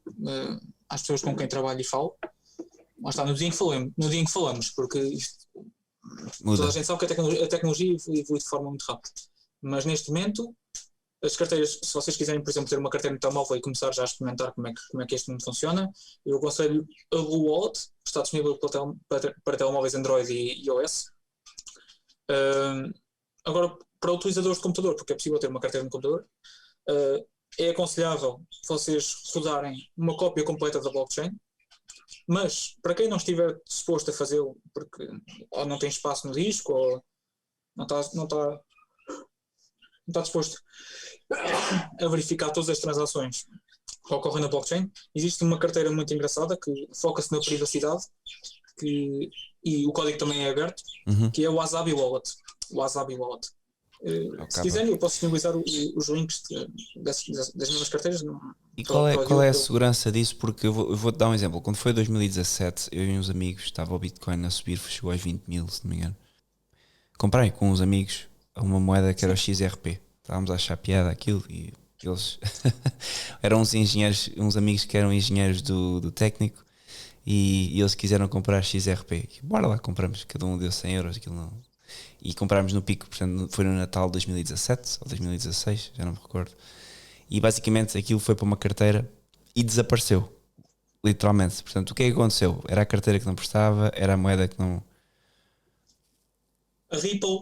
às pessoas com quem trabalho e falo, lá está, no dia em que falamos, porque toda a gente sabe que a tecnologia evolui de forma muito rápida, mas neste momento as carteiras, se vocês quiserem, por exemplo, ter uma carteira no telemóvel e começar já a experimentar como é que este mundo funciona, eu aconselho a Blue Wallet, que está disponível para telemóveis Android e iOS. Agora, para utilizadores de computador, porque é possível ter uma carteira no computador, é aconselhável vocês rodarem uma cópia completa da blockchain, mas para quem não estiver disposto a fazê-lo, porque ou não tem espaço no disco, ou não está disposto a verificar todas as transações que ocorrem na blockchain, existe uma carteira muito engraçada que foca-se na privacidade e o código também é aberto, que é o Wasabi Wallet. Se quiserem, eu posso disponibilizar os links das mesmas carteiras. E qual é a segurança disso? Porque eu vou-te dar um exemplo. Quando foi 2017, eu e uns amigos, estava o Bitcoin a subir, chegou aos 20 mil, se não me engano. Comprei com uns amigos uma moeda que era o XRP. Estávamos a achar piada aquilo e eles eram uns amigos que eram engenheiros do técnico e eles quiseram comprar XRP. Bora lá, compramos, cada um deu 100 euros, aquilo não... E comprámos no pico, portanto foi no Natal de 2017 ou 2016, já não me recordo. E basicamente aquilo foi para uma carteira e desapareceu, literalmente. Portanto, o que é que aconteceu? Era a carteira que não prestava, era a moeda que não... A Ripple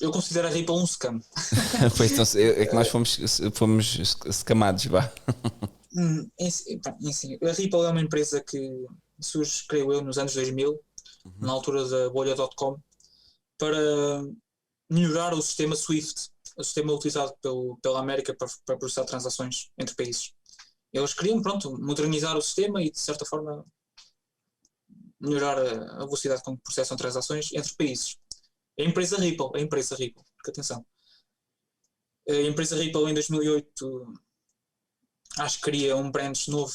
eu considero a Ripple um scam. Pois, então, é que nós fomos scamados, vá. Sim, a Ripple é uma empresa que surge, creio eu, nos anos 2000, na altura da bolha.com, para melhorar o sistema SWIFT, o sistema utilizado pela América para processar transações entre países. Eles queriam, modernizar o sistema e, de certa forma, melhorar a velocidade com que processam transações entre países. A empresa Ripple, porque atenção, a empresa Ripple em 2008 acho que cria um brand novo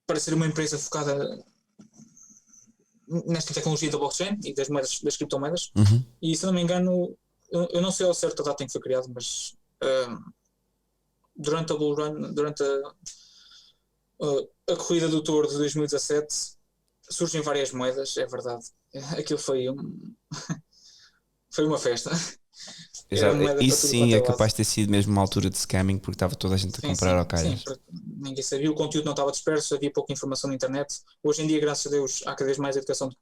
para ser uma empresa focada nesta tecnologia da blockchain e das criptomoedas. E se não me engano, eu não sei ao certo a data em que foi criado, mas durante a bull run, durante a corrida do touro de 2017 surgem várias moedas, é verdade. Aquilo foi uma festa. Isso sim é capaz de ter sido mesmo uma altura de scamming, porque estava toda a gente a comprar ao calhas. Sim, ninguém sabia, o conteúdo não estava disperso, havia pouca informação na internet. Hoje em dia, graças a Deus, há cada vez mais educação de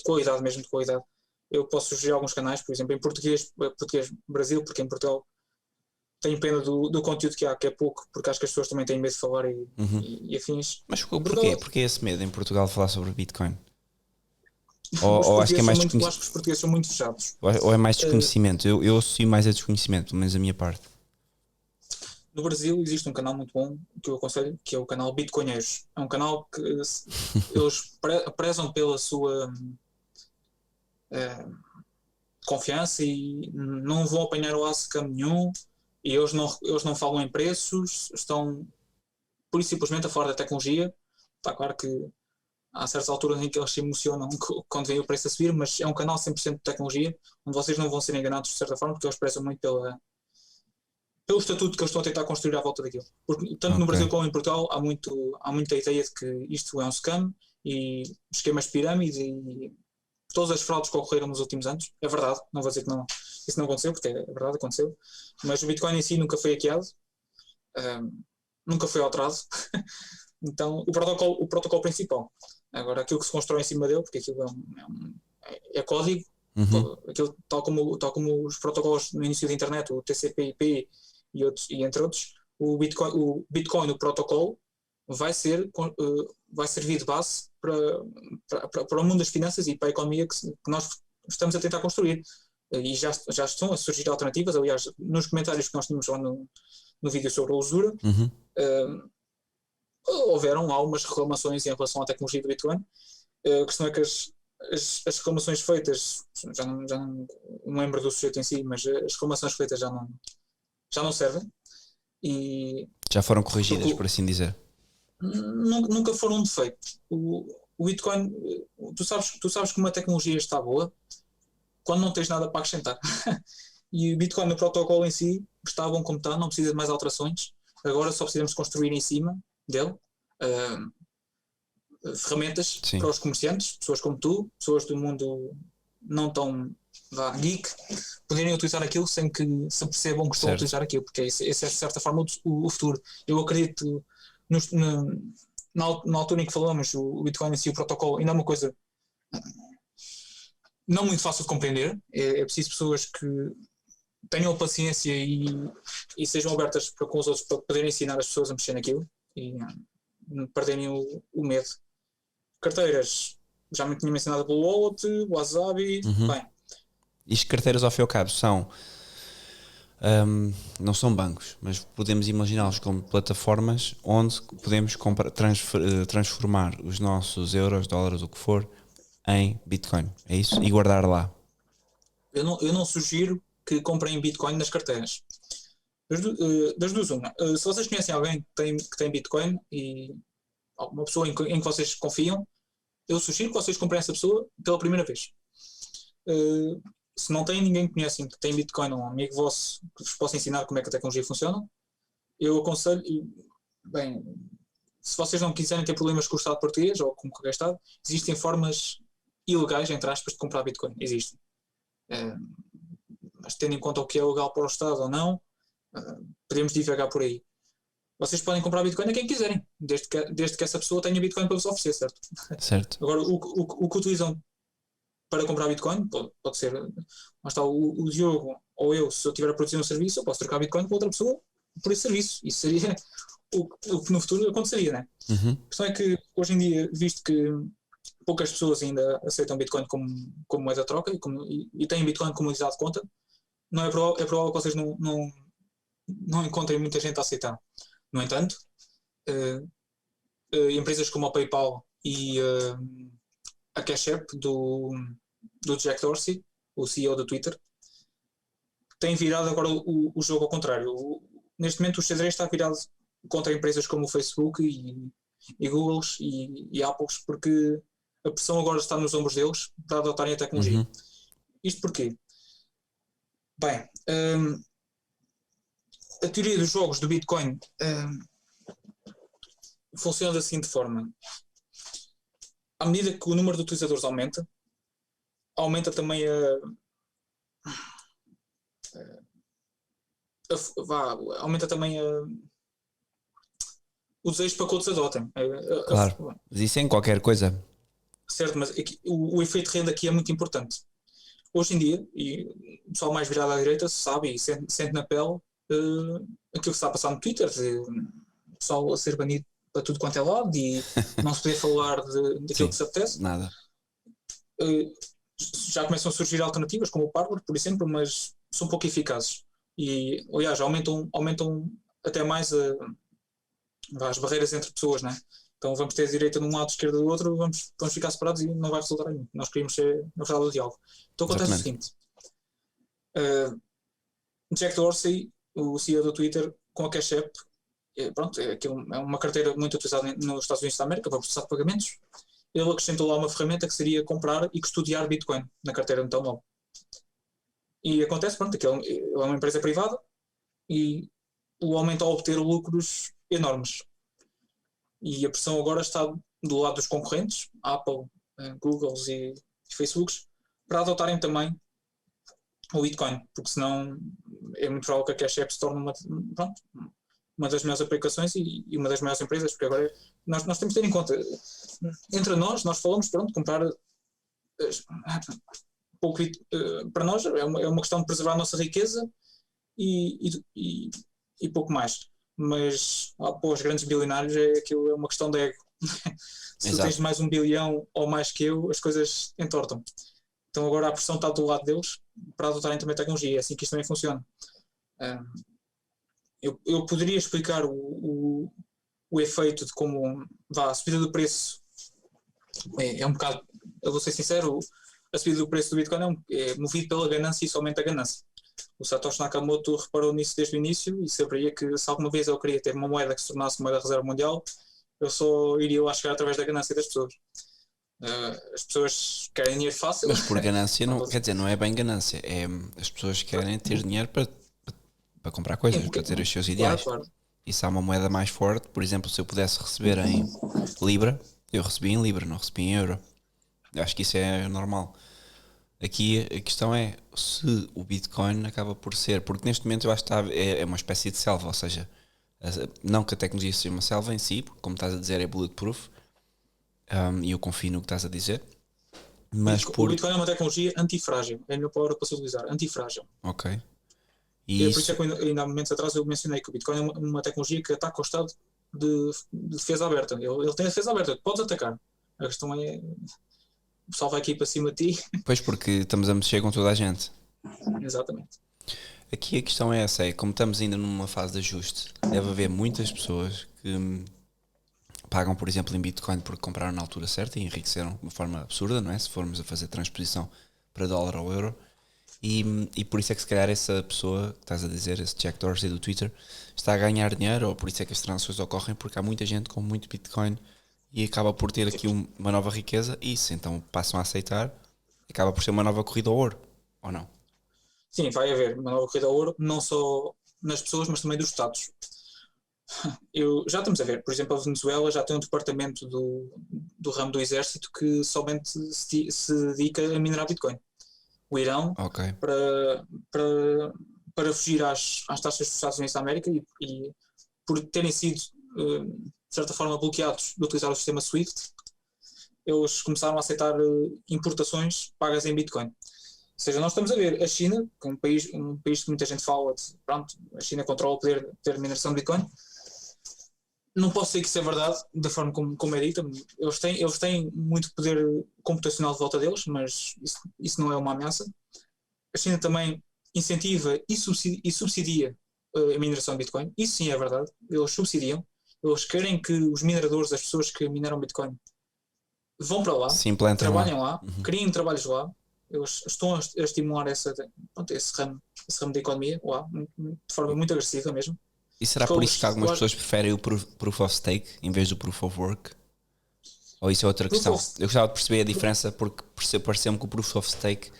qualidade, mesmo de qualidade. Eu posso sugerir alguns canais, por exemplo, em português Brasil, porque em Portugal tenho pena do conteúdo que há, que é pouco, porque acho que as pessoas também têm medo de falar e afins. Mas porquê? Porquê esse medo em Portugal de falar sobre Bitcoin? Ou acho que é mais acho que os portugueses são muito fechados. Ou é mais desconhecimento? Eu associo mais a desconhecimento, pelo menos a minha parte. No Brasil existe um canal muito bom que eu aconselho, que é o canal Bitcoinheiros. É um canal que eles prezam pela sua confiança e não vão apanhar o ASCAM nenhum, e eles não falam em preços, estão pura e simplesmente a falar da tecnologia. Está claro que há certas alturas em que eles se emocionam quando vem o preço a subir, mas é um canal 100% de tecnologia, onde vocês não vão ser enganados de certa forma, porque eles prezam muito pelo estatuto que eles estão a tentar construir à volta daquilo. Porque tanto no Brasil como em Portugal há muita ideia de que isto é um scam e esquemas de pirâmide e todas as fraudes que ocorreram nos últimos anos. É verdade, não vou dizer que isso não aconteceu, porque é verdade, aconteceu, mas o Bitcoin em si nunca foi hackeado, nunca foi alterado. Então, o protocolo principal. Agora, aquilo que se constrói em cima dele, porque aquilo é código, aquilo, tal como os protocolos no início da internet, o TCP/IP e entre outros, o Bitcoin, o protocolo, vai servir de base para o mundo das finanças e para a economia que nós estamos a tentar construir. E já estão a surgir alternativas. Aliás, nos comentários que nós tínhamos lá no vídeo sobre a usura, houveram algumas reclamações em relação à tecnologia do Bitcoin. A questão é que as reclamações feitas, já não me lembro do sujeito em si, mas as reclamações feitas já não servem. E Já foram corrigidas, por assim dizer. nunca foram um defeito. O Bitcoin, tu sabes que uma tecnologia está boa quando não tens nada para acrescentar. E o Bitcoin no protocolo em si está bom como está, não precisa de mais alterações. Agora só precisamos construir em cima dele ferramentas Sim. para os comerciantes, pessoas como tu, pessoas do mundo não tão geek, poderem utilizar aquilo sem que se percebam que estão a utilizar aquilo, porque esse é de certa forma o futuro. Eu acredito na altura em que falamos, o Bitcoin em si, o protocolo, ainda é uma coisa não muito fácil de compreender. É preciso pessoas que tenham paciência e sejam abertas para com os outros para poderem ensinar as pessoas a mexer naquilo e não perderem o medo. Carteiras, já me tinha mencionado pelo Wallet, Wasabi, bem. Isto carteiras ao fim e ao cabo são não são bancos, mas podemos imaginá-los como plataformas onde podemos transformar os nossos euros, dólares, o que for, em Bitcoin, é isso? E guardar lá. Eu não sugiro que comprem Bitcoin nas carteiras. Das duas, uma. Se vocês conhecem alguém que tem Bitcoin e uma pessoa em que vocês confiam, eu sugiro que vocês comprem essa pessoa pela primeira vez. Se não tem ninguém que conhecem que tem Bitcoin, um amigo vosso que vos possa ensinar como é que a tecnologia funciona, eu aconselho, bem, se vocês não quiserem ter problemas com o Estado português ou com qualquer Estado, existem formas ilegais, entre aspas, de comprar Bitcoin. Existem. Mas tendo em conta o que é legal para o Estado ou não, podemos divagar por aí. Vocês podem comprar Bitcoin a quem quiserem, desde que essa pessoa tenha Bitcoin para vos oferecer, certo? Certo. Agora, o que utilizam para comprar Bitcoin pode ser, mas está o Diogo ou eu, se eu tiver a produzir um serviço, eu posso trocar Bitcoin com outra pessoa por esse serviço. Isso seria o que no futuro aconteceria, né? A questão é que hoje em dia, visto que poucas pessoas ainda aceitam Bitcoin como moeda de troca e têm Bitcoin como unidade de conta, não é provável que vocês não encontrem muita gente a aceitar. No entanto, empresas como a PayPal e a Cash App do Jack Dorsey, o CEO do Twitter, têm virado agora o jogo ao contrário. Neste momento o xadrez está virado contra empresas como o Facebook e Google e Apple, porque a pressão agora está nos ombros deles para adotarem a tecnologia. Isto porquê? Bem, a teoria dos jogos do Bitcoin funciona da seguinte forma. À medida que o número de utilizadores aumenta também aumenta também o desejo para que outros adotem. Claro, mas isso é em qualquer coisa. Certo, mas o efeito de renda aqui é muito importante. Hoje em dia, e o pessoal mais virado à direita sabe e sente na pele aquilo que está a passar no Twitter, o pessoal a ser banido para tudo quanto é lado e não se poder falar daquilo que se apetece. Nada. Já começam a surgir alternativas, como o Parler, por exemplo, mas são pouco eficazes. E, aliás, aumentam até mais as barreiras entre pessoas, né? Então vamos ter a direita de um lado, a esquerda do outro, vamos ficar separados e não vai resultar em. Nós queríamos ser, na verdade, o diálogo. Então acontece o seguinte. Jack Dorsey, o CEO do Twitter, com a Cash App, é uma carteira muito utilizada nos Estados Unidos da América para processar pagamentos. Ele acrescentou lá uma ferramenta que seria comprar e custodiar Bitcoin na carteira do telemóvel. E acontece, que é uma empresa privada e o homem está a obter lucros enormes. E a pressão agora está do lado dos concorrentes, Apple, Google e Facebooks, para adotarem também o Bitcoin, porque senão é muito provável que a Cash App se torne uma das melhores aplicações e uma das maiores empresas, porque agora nós temos de ter em conta, entre nós falamos, comprar pouco, para nós é uma questão de preservar a nossa riqueza e pouco mais. Mas para os grandes bilionários aquilo é uma questão de ego. Se tu tens mais 1 bilhão ou mais que eu, as coisas entortam. Então agora a pressão está do lado deles para adotarem também a tecnologia. É assim que isto também funciona. Ah, eu poderia explicar o efeito de como a subida do preço é um bocado, eu vou ser sincero, a subida do preço do Bitcoin é movido pela ganância e somente a ganância. O Satoshi Nakamoto reparou nisso desde o início e saberia que se alguma vez eu queria ter uma moeda que se tornasse moeda de reserva mundial, eu só iria lá chegar através da ganância das pessoas. As pessoas querem dinheiro fácil. Mas por ganância, não, quer dizer, não é bem ganância, é as pessoas querem ter dinheiro para comprar coisas, para ter os seus ideais. Claro. E se há uma moeda mais forte, por exemplo, se eu pudesse receber em Libra, eu recebi em Libra, não recebi em Euro. Eu acho que isso é normal. Aqui a questão é se o Bitcoin acaba por ser, porque neste momento eu acho que é uma espécie de selva, ou seja, não que a tecnologia seja uma selva em si, porque como estás a dizer é bulletproof, e eu confio no que estás a dizer, mas o Bitcoin é uma tecnologia antifrágil, é a melhor palavra para se utilizar, antifrágil. Ok. E por isso é que ainda há momentos atrás eu mencionei que o Bitcoin é uma tecnologia que ataca o Estado de defesa aberta. Ele tem a defesa aberta, podes atacar. A questão é, o pessoal vai aqui para cima de ti. Pois, porque estamos a mexer com toda a gente. Exatamente. Aqui a questão é essa, como estamos ainda numa fase de ajuste, deve haver muitas pessoas que pagam, por exemplo, em Bitcoin porque compraram na altura certa e enriqueceram de uma forma absurda, não é? Se formos a fazer transposição para dólar ou euro. E por isso é que se calhar essa pessoa que estás a dizer, esse Jack Dorsey do Twitter, está a ganhar dinheiro, ou por isso é que as transações ocorrem, porque há muita gente com muito Bitcoin e acaba por ter aqui uma nova riqueza e isso então passam a aceitar, acaba por ser uma nova corrida ao ouro, ou não? Sim, vai haver uma nova corrida ao ouro, não só nas pessoas, mas também dos Estados. Já estamos a ver, por exemplo, a Venezuela já tem um departamento do ramo do exército que somente se dedica a minerar Bitcoin. O Irão, Okay. para fugir às taxas dos Estados Unidos da América e por terem sido, de certa forma, bloqueados de utilizar o sistema SWIFT, eles começaram a aceitar importações pagas em Bitcoin. Ou seja, nós estamos a ver a China, que é um país que muita gente fala de, pronto, a China controla o poder de mineração de Bitcoin. Não posso dizer que isso é verdade, da forma como é dita. Eles têm muito poder computacional de volta deles, mas isso não é uma ameaça. A China também incentiva e subsidia a mineração de Bitcoin. Isso sim é verdade. Eles subsidiam. Eles querem que os mineradores, as pessoas que mineram Bitcoin, vão para lá, trabalhem lá, criem trabalhos lá. Eles estão a estimular esse ramo da economia lá, de forma muito agressiva mesmo. E será por isso que algumas pessoas preferem o Proof of Stake em vez do Proof of Work? Ou isso é outra questão? Eu gostava de perceber a diferença, porque pareceu-me que o Proof of Stake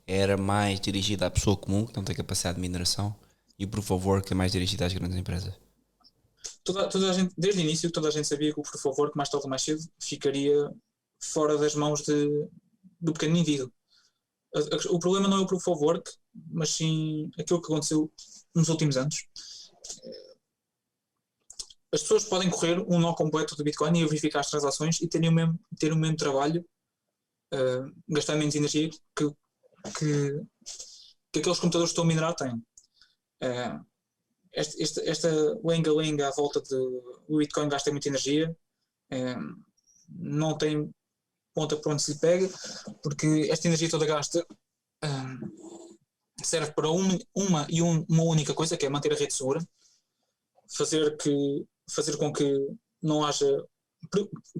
era mais dirigido à pessoa comum, que não tem capacidade de mineração, e o Proof of Work é mais dirigido às grandes empresas. Toda a gente, desde o início, toda a gente sabia que o Proof of Work, mais tarde ou mais cedo, ficaria fora das mãos do pequeno indivíduo. O problema não é o Proof of Work, mas sim aquilo que aconteceu nos últimos anos. As pessoas podem correr um nó completo do Bitcoin e verificar as transações e ter o mesmo trabalho, gastar menos energia que aqueles computadores que estão a minerar têm. Esta lenga-lenga à volta do Bitcoin gasta muita energia, não tem ponta para onde se lhe pega, porque esta energia toda gasta serve para uma única coisa, que é manter a rede segura, fazer com que não haja,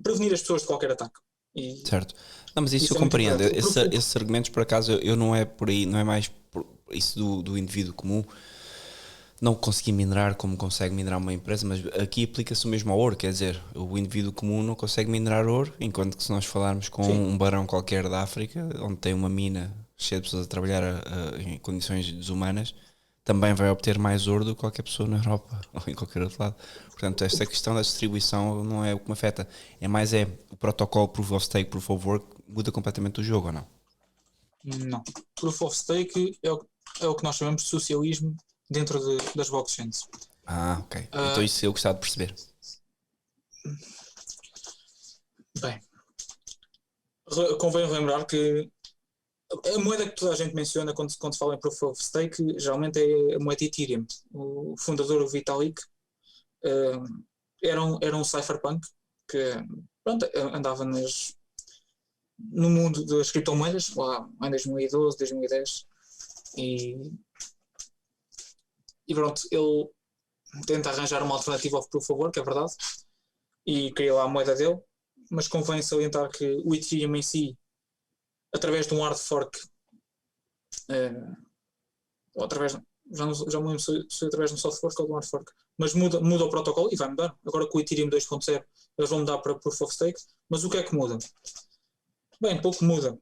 prevenir as pessoas de qualquer ataque. Certo. Não, mas isso eu compreendo. Esses argumentos, por acaso, eu não é por aí, não é mais por isso do indivíduo comum não conseguir minerar como consegue minerar uma empresa, mas aqui aplica-se o mesmo ao ouro, quer dizer, o indivíduo comum não consegue minerar ouro, enquanto que se nós falarmos com um barão qualquer da África, onde tem uma mina cheia de pessoas a trabalhar em condições desumanas, também vai obter mais ouro do que qualquer pessoa na Europa ou em qualquer outro lado. Portanto, esta questão da distribuição não é o que me afeta, é mais o protocolo Proof of Stake, Proof of Work muda completamente o jogo, ou não? Não. Proof of Stake é o que nós chamamos de socialismo dentro das blockchains. Ok. Então isso eu gostava de perceber. Bem, convém lembrar que a moeda que toda a gente menciona quando se fala em Proof of Stake geralmente é a moeda Ethereum. O fundador, o Vitalik, era um cypherpunk que andava no mundo das criptomoedas, lá em 2012, 2010, e pronto, ele tenta arranjar uma alternativa ao Proof of Work, é verdade, e cria lá a moeda dele, mas convém salientar que o Ethereum em si, através de um hard fork, ou através, já me lembro se através de um soft fork ou de um hard fork, mas muda o protocolo e vai mudar. Agora com o Ethereum 2.0 eles vão mudar para Proof of Stake, mas o que é que muda? Bem, pouco muda,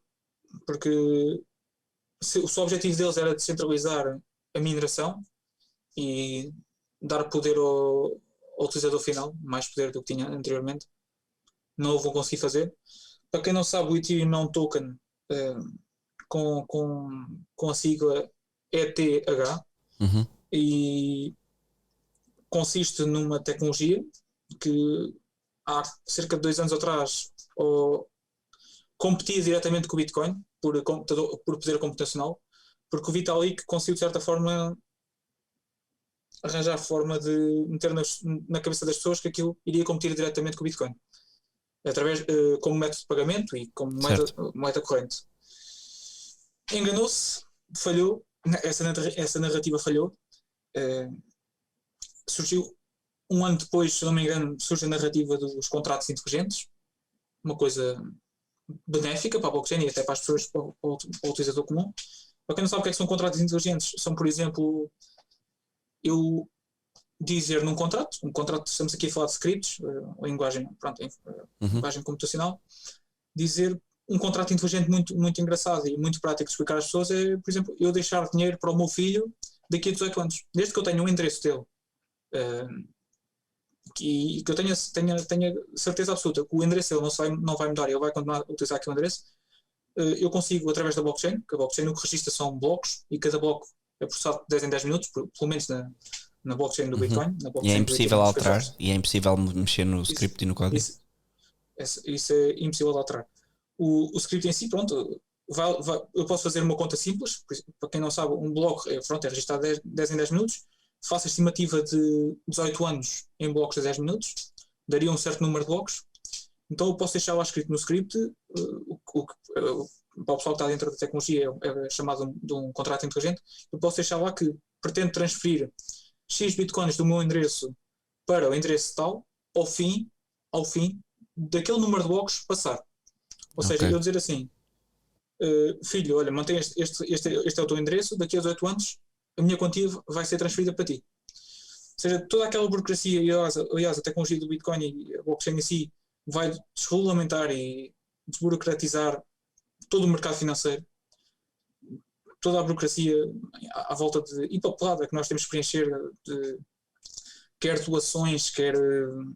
porque o objetivo deles era descentralizar a mineração e dar poder ao utilizador final, mais poder do que tinha anteriormente. Não o vão conseguir fazer. Para quem não sabe, o Ethereum é um token com a sigla ETH e consiste numa tecnologia que há cerca de 2 anos atrás competia diretamente com o Bitcoin por poder computacional, porque o Vitalik conseguiu de certa forma arranjar forma de meter na cabeça das pessoas que aquilo iria competir diretamente com o Bitcoin, através como método de pagamento e como moeda corrente. Enganou-se, falhou, essa narrativa falhou. Surgiu um ano depois, se não me engano, surge a narrativa dos contratos inteligentes, uma coisa benéfica para a blockchain e até para as pessoas, para o utilizador comum. Para quem não sabe o que é que são contratos inteligentes, são, por exemplo, eu dizer num contrato, estamos aqui a falar de scripts, linguagem computacional, dizer um contrato inteligente muito engraçado e muito prático de explicar às pessoas é, por exemplo, eu deixar dinheiro para o meu filho daqui a 18 anos, desde que eu tenha um endereço dele, que eu tenha certeza absoluta que o endereço dele não vai mudar e ele vai continuar a utilizar aquele endereço, eu consigo, através da blockchain, que a blockchain o que registra são blocos e cada bloco é processado de 10 em 10 minutos, pelo menos na blockchain do Bitcoin. Na blockchain e é impossível Bitcoin, alterar, e é impossível mexer no script e no código. Isso é impossível de alterar. O script em si, pronto, eu posso fazer uma conta simples, para quem não sabe, um bloco é registrado 10 em 10 minutos, faço a estimativa de 18 anos em blocos de 10 minutos, daria um certo número de blocos, então eu posso deixar lá escrito no script, para o pessoal que está dentro da tecnologia é chamado de um contrato inteligente, eu posso deixar lá que pretendo transferir X bitcoins do meu endereço para o endereço tal, ao fim daquele número de blocos passar. Ou seja, eu dizer assim, filho, olha, mantém este é o teu endereço, daqui a 18 anos a minha quantia vai ser transferida para ti. Ou seja, toda aquela burocracia, e aliás, a tecnologia do Bitcoin e a blockchain em si vai desregulamentar e desburocratizar todo o mercado financeiro, toda a burocracia à volta e papelada que nós temos que preencher, quer doações, quer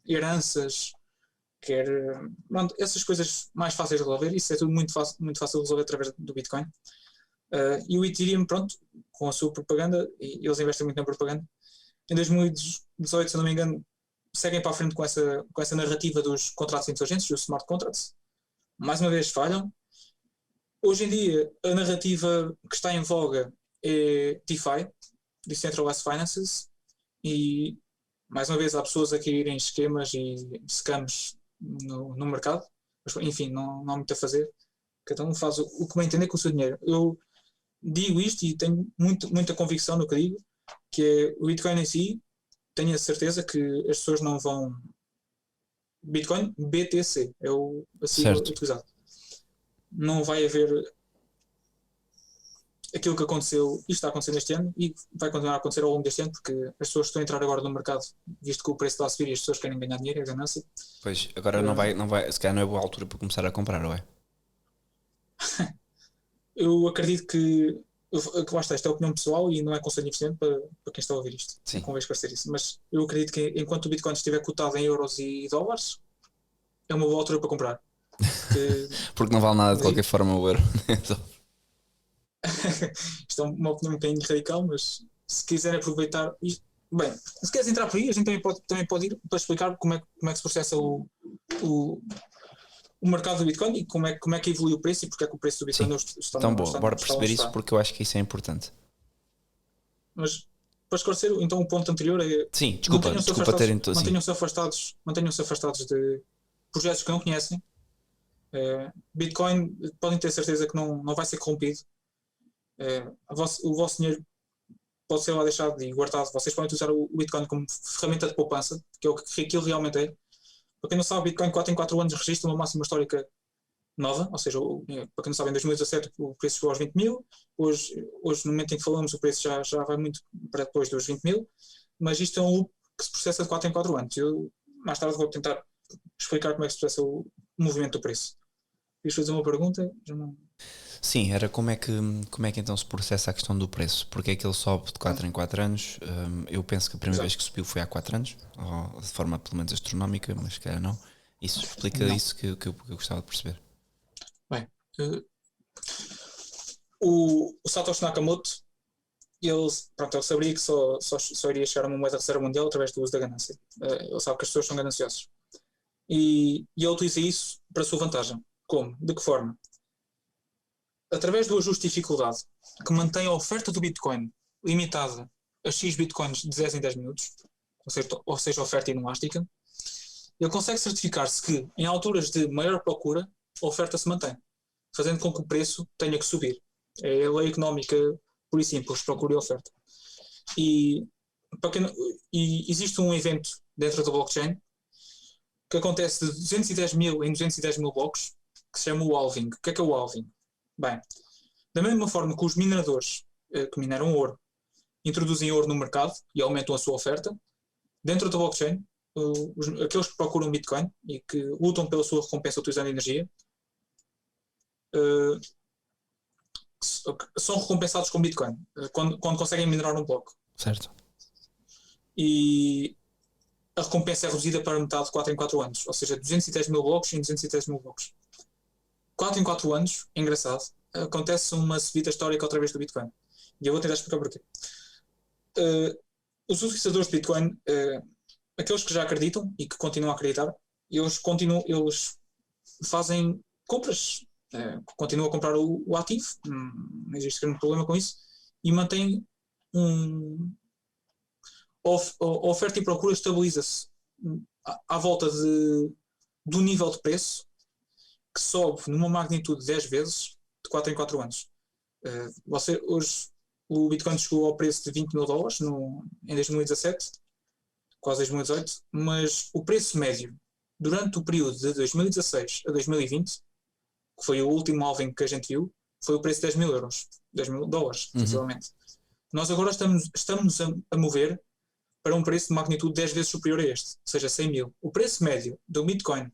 heranças, essas coisas mais fáceis de resolver, isso é tudo muito fácil de resolver através do Bitcoin. E o Ethereum, pronto, com a sua propaganda, e eles investem muito na propaganda, em 2018, se não me engano, seguem para a frente com essa narrativa dos contratos inteligentes, dos smart contracts. Mais uma vez falham. Hoje em dia, a narrativa que está em voga é DeFi, Decentralized Finances, e mais uma vez há pessoas a caírem esquemas e scams no mercado, mas enfim, não há muito a fazer, cada um faz o que vai entender com o seu dinheiro. Eu digo isto e tenho muita convicção no que digo, que é o Bitcoin em si, tenho a certeza que as pessoas não vão... Bitcoin BTC é a sigla utilizada. Não vai haver aquilo que aconteceu, isto está acontecendo este ano e vai continuar a acontecer ao longo deste ano, porque as pessoas estão a entrar agora no mercado, visto que o preço está a subir e as pessoas querem ganhar dinheiro, é ganância. Pois, agora não vai, se calhar não é boa altura para começar a comprar, não é? Eu acredito que lá está, esta é a opinião pessoal e não é conselho de investimento para quem está a ouvir isto. Sim. Convém esclarecer isso. Mas eu acredito que enquanto o Bitcoin estiver cotado em euros e dólares, é uma boa altura para comprar. Porque não vale nada de qualquer forma o euro. Isto é uma opinião um bocadinho radical, mas se quiserem aproveitar isto, bem, se queres entrar por aí, a gente também pode ir para explicar como é que se processa o mercado do Bitcoin e como é que evolui o preço e porque é que o preço do Bitcoin está então bora perceber isso, porque eu acho que isso é importante. Mas para esclarecer, então o ponto anterior é... Sim, desculpa terem... Mantenham-se afastados de projetos que não conhecem, Bitcoin, podem ter certeza que não vai ser corrompido. O vosso dinheiro pode ser lá deixado e guardado. Vocês podem usar o Bitcoin como ferramenta de poupança, que é o que aquilo realmente é. Para quem não sabe, o Bitcoin 4 em 4 anos registra uma máxima histórica nova, ou seja, para quem não sabe, em 2017 o preço chegou aos 20 mil, hoje no momento em que falamos o preço já vai muito para depois dos 20 mil, mas isto é um loop que se processa de 4 em 4 anos. Eu mais tarde vou tentar explicar como é que se processa o movimento do preço. Queres fazer uma pergunta? Sim, era como é que então se processa a questão do preço? Porque é que ele sobe de 4 em 4 anos? Eu penso que a primeira vez que subiu foi há 4 anos, ou de forma pelo menos astronómica, mas se calhar não. Isso explica isso que eu gostava de perceber. Bem, o Satoshi Nakamoto, ele sabia que só iria chegar a uma moeda de reserva mundial através do uso da ganância. Ele sabe que as pessoas são gananciosas. E ele utiliza isso para a sua vantagem. Como? De que forma? Através do ajuste de dificuldade, que mantém a oferta do Bitcoin limitada a X Bitcoins de 10 em 10 minutos, ou seja, oferta inelástica, ele consegue certificar-se que, em alturas de maior procura, a oferta se mantém, fazendo com que o preço tenha que subir. É a lei económica, por e simples, procura e oferta. E existe um evento dentro da blockchain que acontece de 210 mil em 210 mil blocos, que se chama o halving. O que é o halving? Bem, da mesma forma que os mineradores que mineram ouro introduzem ouro no mercado e aumentam a sua oferta, dentro da blockchain, aqueles que procuram Bitcoin e que lutam pela sua recompensa utilizando energia são recompensados com Bitcoin quando conseguem minerar um bloco. Certo. E a recompensa é reduzida para metade de 4 em 4 anos, ou seja, 210 mil blocos em 210 mil blocos. 4 em 4 anos, engraçado, acontece uma subida histórica outra vez do Bitcoin. E eu vou tentar explicar porquê. Os utilizadores de Bitcoin, aqueles que já acreditam e que continuam a acreditar, eles fazem compras, continuam a comprar o ativo, não existe grande problema com isso, e mantêm a oferta e procura estabiliza-se à volta do nível de preço que sobe numa magnitude de 10 vezes de 4 em 4 anos. Hoje o Bitcoin chegou ao preço de 20 mil dólares em 2017, quase 2018, mas o preço médio durante o período de 2016 a 2020, que foi o último halving que a gente viu, foi o preço de 10 mil euros, 10 mil dólares, sensivelmente. Nós agora estamos a mover para um preço de magnitude 10 vezes superior a este, ou seja, 100 mil. O preço médio do Bitcoin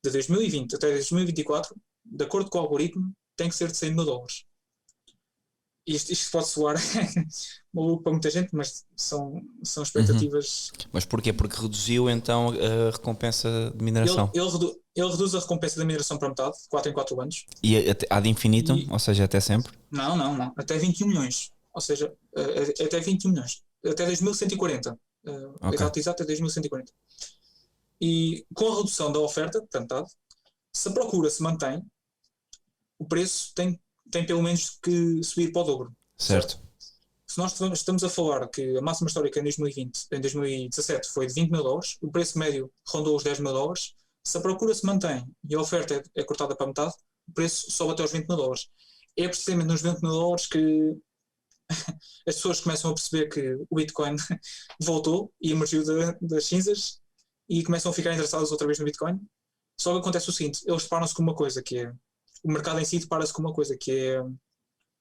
de 2020 até 2024, de acordo com o algoritmo, tem que ser de 100 mil dólares. Isto pode soar maluco para muita gente, mas são expectativas. Mas porquê? Porque reduziu então a recompensa de mineração. Ele reduz a recompensa da mineração para metade, de 4 em 4 anos. E há de infinito? Ou seja, até sempre? Não. Até 21 milhões. Ou seja, até 21 milhões. Até 2140. Exato, até 2140. E com a redução da oferta, portanto, se a procura se mantém, o preço tem pelo menos que subir para o dobro. Certo. Se nós estamos a falar que a máxima histórica em 2017 foi de 20 mil dólares, o preço médio rondou os 10 mil dólares, se a procura se mantém e a oferta é cortada para metade, o preço sobe até aos 20 mil dólares. É precisamente nos 20 mil dólares que as pessoas começam a perceber que o Bitcoin voltou e emergiu das cinzas e começam a ficar interessados outra vez no Bitcoin. Só que acontece o seguinte, eles deparam-se com uma coisa que é, o mercado em si depara-se com uma coisa que é,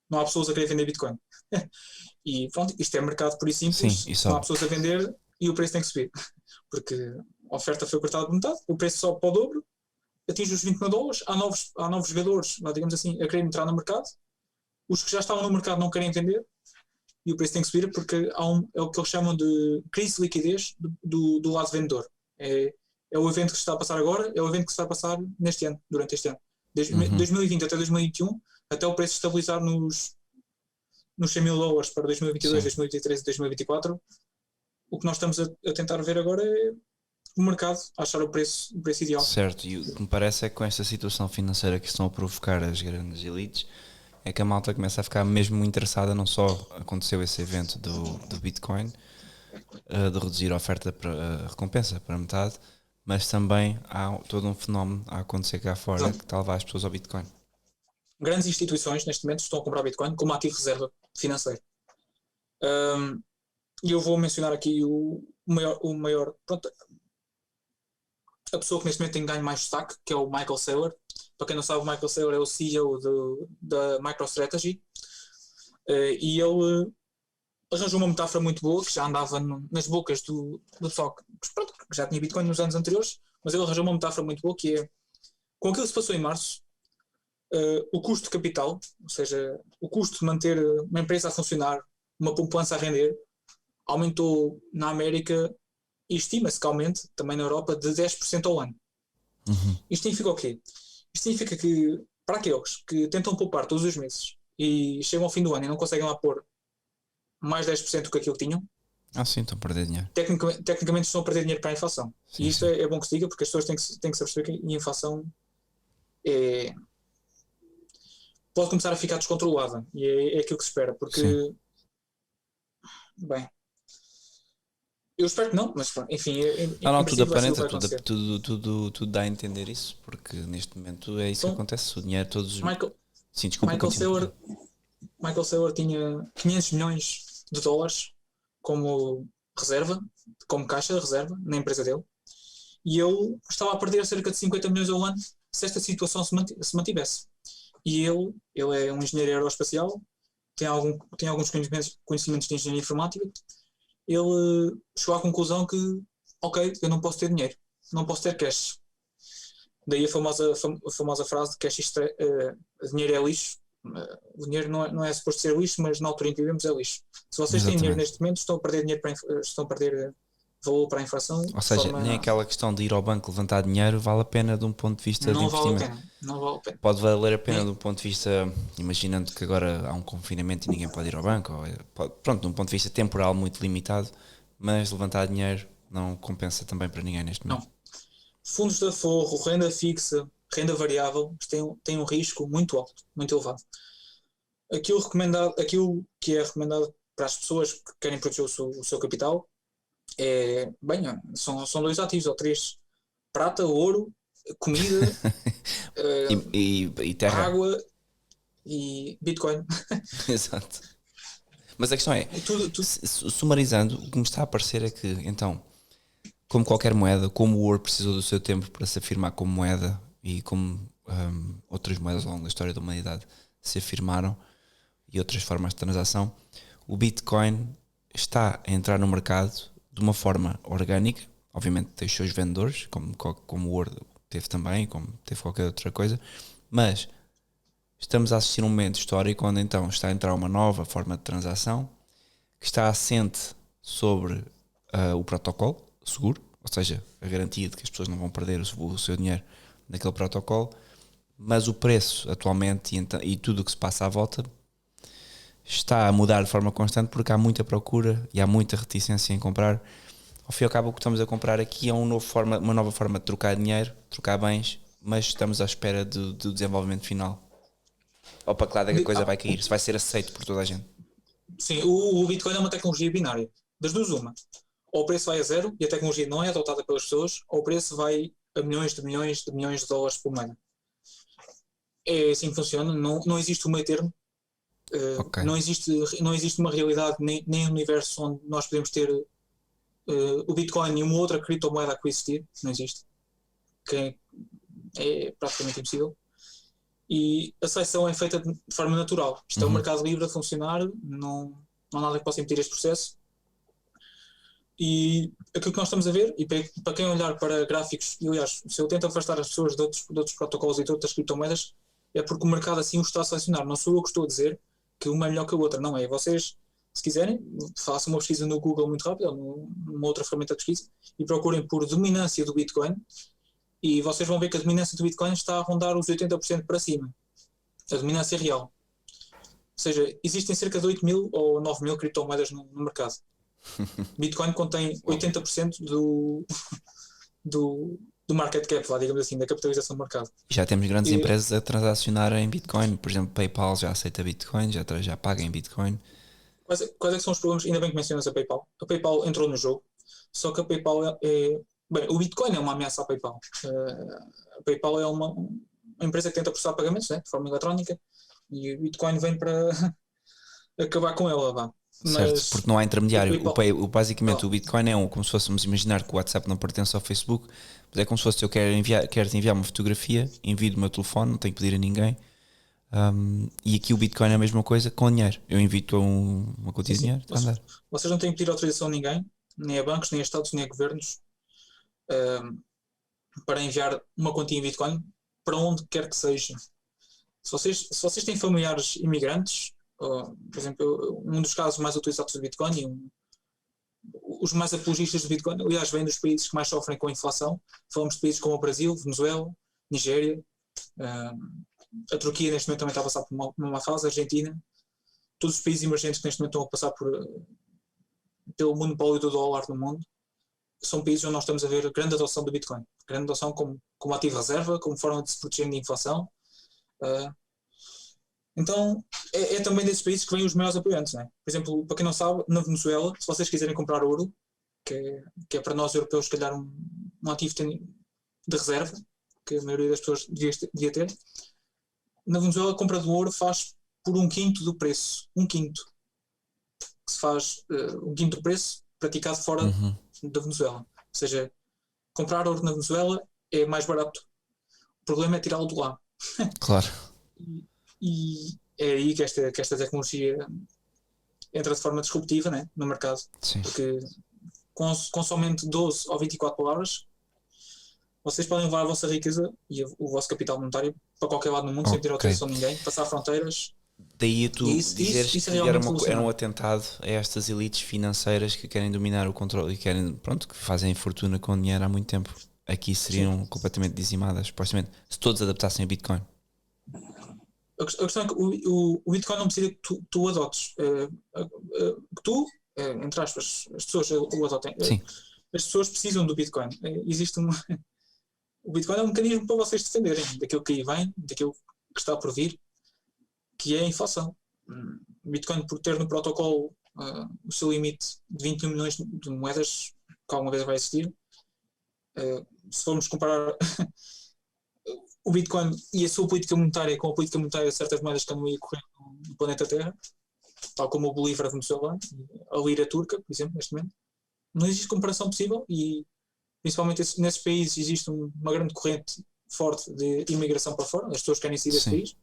não há pessoas a querer vender Bitcoin. E pronto, isto é mercado por e simples. Sim, não há pessoas a vender e o preço tem que subir. Porque a oferta foi cortada por metade, o preço sobe para o dobro, atinge os 20 mil dólares, há novos jogadores, digamos assim, a querer entrar no mercado. Os que já estavam no mercado não querem vender e o preço tem que subir porque é o que eles chamam de crise de liquidez do lado vendedor. É o evento que se está a passar agora, é o evento que se está a passar neste ano, durante este ano. Desde 2020 até 2021, até o preço estabilizar nos 100 mil dólares para 2022, 2023 e 2024, o que nós estamos a tentar ver agora é o mercado a achar o preço ideal. Certo, e o que me parece é que com esta situação financeira que estão a provocar as grandes elites, é que a malta começa a ficar mesmo interessada. Não só aconteceu esse evento do Bitcoin, de reduzir a oferta para a recompensa para metade, mas também há todo um fenómeno a acontecer cá fora Exato. que está a levar as pessoas ao Bitcoin. Grandes instituições neste momento estão a comprar Bitcoin como ativo de reserva financeiro. E eu vou mencionar aqui o maior pronto, a pessoa que neste momento tem ganho mais destaque, que é o Michael Saylor. Para quem não sabe, o Michael Saylor é o CEO da MicroStrategy, e ele arranjou uma metáfora muito boa, que já andava nas bocas do pessoal pronto, que já tinha Bitcoin nos anos anteriores, mas ele arranjou uma metáfora muito boa, que é, com aquilo que se passou em março, o custo de capital, ou seja, o custo de manter uma empresa a funcionar, uma poupança a render, aumentou na América e estima-se que aumente também na Europa de 10% ao ano. Isto significa o quê? Isto significa que, para aqueles que tentam poupar todos os meses e chegam ao fim do ano e não conseguem lá pôr mais 10% do que aquilo que tinham, Sim, estão a perder dinheiro. tecnicamente estão a perder dinheiro para a inflação. Sim, E isto sim. é bom que se diga, porque as pessoas têm que se perceber que a inflação pode começar a ficar descontrolada. E é aquilo que se espera, porque... Sim. Bem... Eu espero que não, mas enfim, Não, tudo princípio vai ser o que aparenta, vai acontecer. tudo dá a entender isso, porque neste momento é isso que Então, acontece. O dinheiro, todos os. Michael, Sim, desculpa, Michael continua. Saylor tinha 500 milhões de dólares como reserva, como caixa de reserva na empresa dele, e ele estava a perder cerca de 50 milhões ao ano se esta situação se mantivesse. E ele é um engenheiro aeroespacial, tem alguns conhecimentos de engenharia informática. Ele chegou à conclusão que, ok, eu não posso ter dinheiro, não posso ter cash. Daí a famosa frase de cash dinheiro é lixo. O dinheiro não é suposto ser lixo, mas na altura em que vivemos é lixo. Se vocês têm dinheiro Exatamente. neste momento, estão a perder dinheiro estão a perder valor para a inflação. Ou seja, forma- nem aquela questão de ir ao banco levantar dinheiro vale a pena de um ponto de vista de não vale a investimento. pena. Não vale a pena. Pode valer a pena Nem- de um ponto de vista, imaginando que agora há um confinamento e ninguém pode ir ao banco, pronto, de um ponto de vista temporal muito limitado, mas levantar dinheiro não compensa também para ninguém neste momento. Fundos de aforro, renda fixa, renda variável, têm um risco muito alto, muito elevado. Aquilo que é recomendado para as pessoas que querem proteger o seu capital são dois ativos ou três: prata, ouro, comida, E terra. água e Bitcoin. Exato. Mas a questão é, Tudo. sumarizando, o que me está a parecer é que, então, como qualquer moeda, como o ouro precisou do seu tempo para se afirmar como moeda e como outras moedas ao longo da história da humanidade se afirmaram e outras formas de transação, o Bitcoin está a entrar no mercado de uma forma orgânica. Obviamente tem os seus vendedores, como o ouro teve também, como teve qualquer outra coisa, mas estamos a assistir a um momento histórico onde então está a entrar uma nova forma de transação que está assente sobre o protocolo seguro, ou seja, a garantia de que as pessoas não vão perder o seu dinheiro naquele protocolo, mas o preço atualmente e tudo o que se passa à volta está a mudar de forma constante porque há muita procura e há muita reticência em comprar. Ao fim e ao cabo, o que estamos a comprar aqui é uma nova forma de trocar dinheiro, trocar bens, mas estamos à espera do desenvolvimento final. Ou para que lado é que a coisa vai cair, se vai ser aceito por toda a gente. Sim, o Bitcoin é uma tecnologia binária. Das duas, uma. Ou o preço vai a zero e a tecnologia não é adotada pelas pessoas, ou o preço vai a milhões de dólares por moeda. É assim que funciona, não existe um meio termo. Ok. Não existe uma realidade, nem um universo onde nós podemos ter o Bitcoin e uma outra criptomoeda a coexistir. Não existe. Que é praticamente impossível. E a seleção é feita de forma natural. Isto é um mercado livre a funcionar, não há nada que possa impedir este processo. E aquilo que nós estamos a ver, e para quem olhar para gráficos, e aliás, se eu tento afastar as pessoas de outros protocolos e de outras criptomoedas, é porque o mercado assim o está a selecionar. Não sou eu que estou a dizer que uma é melhor que a outra, não é. Vocês, se quiserem, façam uma pesquisa no Google muito rápida, ou numa outra ferramenta de pesquisa, e procurem por dominância do Bitcoin, e vocês vão ver que a dominância do Bitcoin está a rondar os 80% para cima. A dominância real. Ou seja, existem cerca de 8 mil ou 9 mil criptomoedas no mercado. Bitcoin contém 80% do market cap, lá, digamos assim, da capitalização do mercado. Já temos grandes empresas a transacionar em Bitcoin. Por exemplo, PayPal já aceita Bitcoin, já paga em Bitcoin. Quais é que são os problemas? Ainda bem que mencionas a PayPal. A PayPal entrou no jogo, só que a PayPal Bem, o Bitcoin é uma ameaça à PayPal. A PayPal é uma empresa que tenta processar pagamentos, né, de forma eletrónica, e o Bitcoin vem para acabar com ela, vá. Certo, Mas porque não há intermediário. Basicamente Não. o Bitcoin é como se fôssemos imaginar que o WhatsApp não pertence ao Facebook, mas é como se fosse eu quero-te enviar uma fotografia, envio do meu telefone, não tenho que pedir a ninguém. E aqui o Bitcoin é a mesma coisa com dinheiro. Eu invito uma quantia de Sim. dinheiro, está a andar. Vocês não têm que pedir autorização a ninguém, nem a bancos, nem a Estados, nem a governos, ahm, para enviar uma quantia em Bitcoin para onde quer que seja. Se vocês têm familiares imigrantes, por exemplo, um dos casos mais utilizados do Bitcoin, os mais apologistas do Bitcoin, aliás, vêm dos países que mais sofrem com a inflação. Falamos de países como o Brasil, Venezuela, Nigéria, a Turquia neste momento também está a passar por uma fase, a Argentina, todos os países emergentes que neste momento estão a passar pelo monopólio do dólar no mundo, são países onde nós estamos a ver grande adoção do Bitcoin, grande adoção como ativo de reserva, como forma de se proteger da inflação. Então é também desses países que vêm os maiores apoiantes, né? Por exemplo, para quem não sabe, na Venezuela, se vocês quiserem comprar ouro, que é para nós europeus, se calhar um ativo de reserva, que a maioria das pessoas devia ter, na Venezuela a compra do ouro faz por um quinto do preço. Um quinto. Que se faz um quinto do preço praticado fora da Venezuela. Ou seja, comprar ouro na Venezuela é mais barato. O problema é tirá-lo de lá. Claro. E é aí que esta tecnologia entra de forma disruptiva, né, no mercado. Sim. Porque com somente 12 ou 24 palavras, vocês podem levar a vossa riqueza e o vosso capital monetário para qualquer lado no mundo, sem ter autorização de ninguém, passar fronteiras. Daí tu dizeres que é era um atentado a estas elites financeiras que querem dominar o controle e querem, que fazem fortuna com dinheiro há muito tempo. Aqui seriam completamente dizimadas, supostamente, se todos adaptassem a Bitcoin. A questão é que o Bitcoin não precisa que tu adotes. Tu, entre aspas, as pessoas o adotem. Sim. As pessoas precisam do Bitcoin. O Bitcoin é um mecanismo para vocês defenderem daquilo que aí vem, daquilo que está por vir, que é a inflação. O Bitcoin, por ter no protocolo o seu limite de 21 milhões de moedas, que alguma vez vai existir, se formos comparar o Bitcoin e a sua política monetária com a política monetária de certas moedas que andam aí a correr no planeta Terra, tal como o Bolívar venezuelano, a lira turca, por exemplo, neste momento, não existe comparação possível e principalmente nesses países existe uma grande corrente forte de imigração para fora, as pessoas querem sair desse país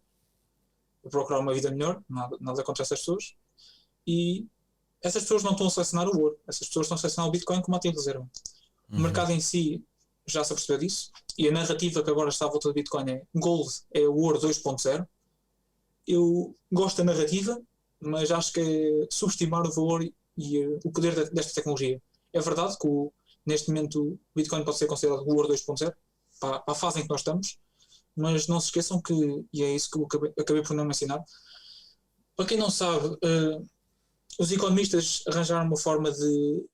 para procurar uma vida melhor, nada contra essas pessoas, e essas pessoas não estão a selecionar o ouro, essas pessoas estão a selecionar o Bitcoin como ativo de reserva. O mercado em si já se apercebeu disso, e a narrativa que agora está à volta do Bitcoin é Gold é o ouro 2.0. Eu gosto da narrativa, mas acho que é subestimar o valor e o poder desta tecnologia. É verdade que neste momento o Bitcoin pode ser considerado o ouro 2.0 para a fase em que nós estamos, mas não se esqueçam que, e é isso que eu acabei por não mencionar, para quem não sabe, os economistas arranjaram uma forma de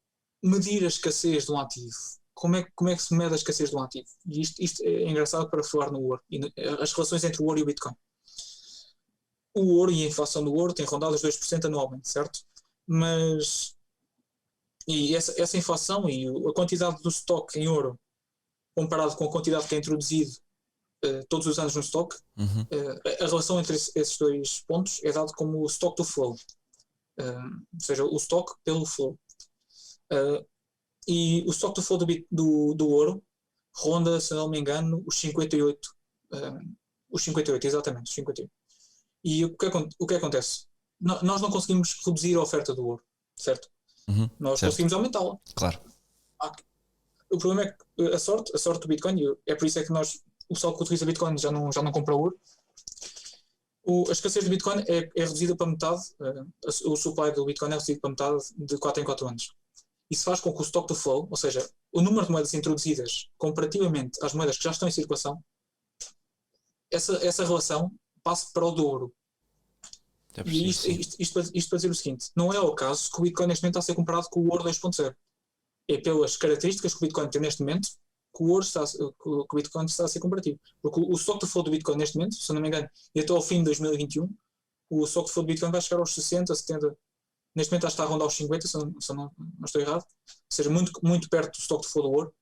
medir a escassez de um ativo. Como é que se mede a escassez de um ativo? E isto é engraçado para falar no ouro, e as relações entre o ouro e o Bitcoin. O ouro e a inflação do ouro têm rondado os 2% anualmente, certo? Mas essa inflação e a quantidade do estoque em ouro comparado com a quantidade que é introduzido todos os anos no estoque, a relação entre esses dois pontos é dado como o stock to flow, ou seja, o estoque pelo flow. E o stock to flow do ouro ronda, se não me engano, os 58. Os 58, exatamente, os 58. E o que acontece? Nós não conseguimos reduzir a oferta do ouro, certo? Nós conseguimos aumentá-la. Claro. O problema é que a sorte do Bitcoin, é por isso é que o pessoal que utiliza Bitcoin já não compra ouro. A escassez do Bitcoin é reduzida para metade, o supply do Bitcoin é reduzido para metade de 4 em 4 anos. Isso faz com que o stock to flow, ou seja, o número de moedas introduzidas comparativamente às moedas que já estão em circulação, essa relação passe para o dobro. E isto para dizer o seguinte: não é o caso que o Bitcoin neste momento está a ser comparado com o ouro 2.0. É pelas características que o Bitcoin tem neste momento que o Bitcoin está a ser comparativo. Porque o stock to flow do Bitcoin neste momento, se não me engano, e até ao fim de 2021, o stock to flow do Bitcoin vai chegar aos 60, 70. Neste momento está a rondar aos 50, se eu não estou errado. Ou seja, muito, muito perto do stock to flow do ouro.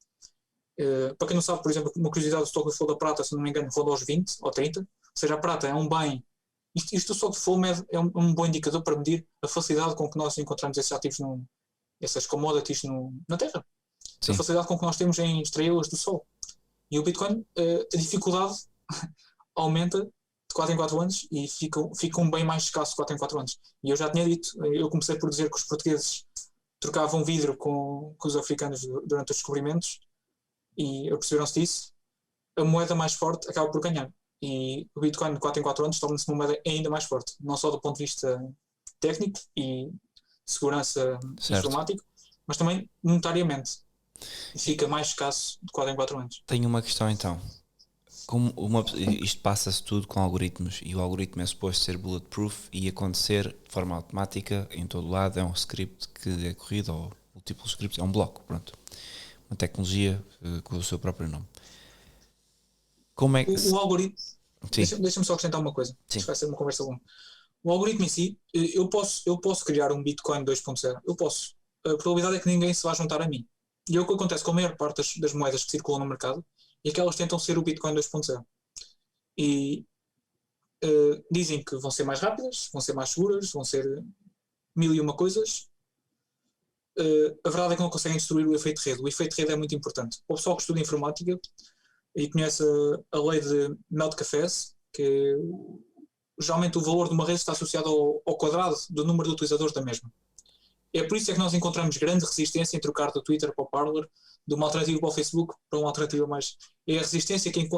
Para quem não sabe, por exemplo, uma curiosidade do estoque de flow da prata, se não me engano, roda aos 20 ou 30. Ou seja, a prata é um bem. Isto do estoque de flow é um bom indicador para medir a facilidade com que nós encontramos esses ativos, essas commodities na Terra. Sim. A facilidade com que nós temos em extraí-las do Sol. E o Bitcoin, a dificuldade aumenta de 4 em 4 anos e fica um bem mais escasso de 4 em 4 anos. E eu já tinha dito, eu comecei por dizer que os portugueses trocavam vidro com os africanos durante os descobrimentos e perceberam-se disso. A moeda mais forte acaba por ganhar. E o Bitcoin de 4 em 4 anos torna-se uma moeda ainda mais forte, não só do ponto de vista técnico e segurança informático, mas também monetariamente. Fica mais escasso de 4 em 4 anos. Tenho uma questão então. Isto passa-se tudo com algoritmos e o algoritmo é suposto ser bulletproof e acontecer de forma automática em todo lado. É um script que é corrido, ou múltiplos scripts, é um bloco, pronto. Uma tecnologia com o seu próprio nome. Como é que... O algoritmo... Deixa-me só acrescentar uma coisa. Isto vai ser uma conversa longa. O algoritmo em si, eu posso criar um Bitcoin 2.0. Eu posso. A probabilidade é que ninguém se vá juntar a mim. E é o que acontece com a maior parte das moedas que circulam no mercado, é que elas tentam ser o Bitcoin 2.0. E dizem que vão ser mais rápidas, vão ser mais seguras, vão ser mil e uma coisas. A verdade é que não conseguem destruir o efeito de rede. O efeito de rede é muito importante. O pessoal que estuda informática e conhece a lei de Metcalfe, que geralmente o valor de uma rede está associado ao quadrado do número de utilizadores da mesma. É por isso é que nós encontramos grande resistência em trocar do Twitter para o Parler, de uma alternativa para o Facebook para uma alternativa mais... É a resistência que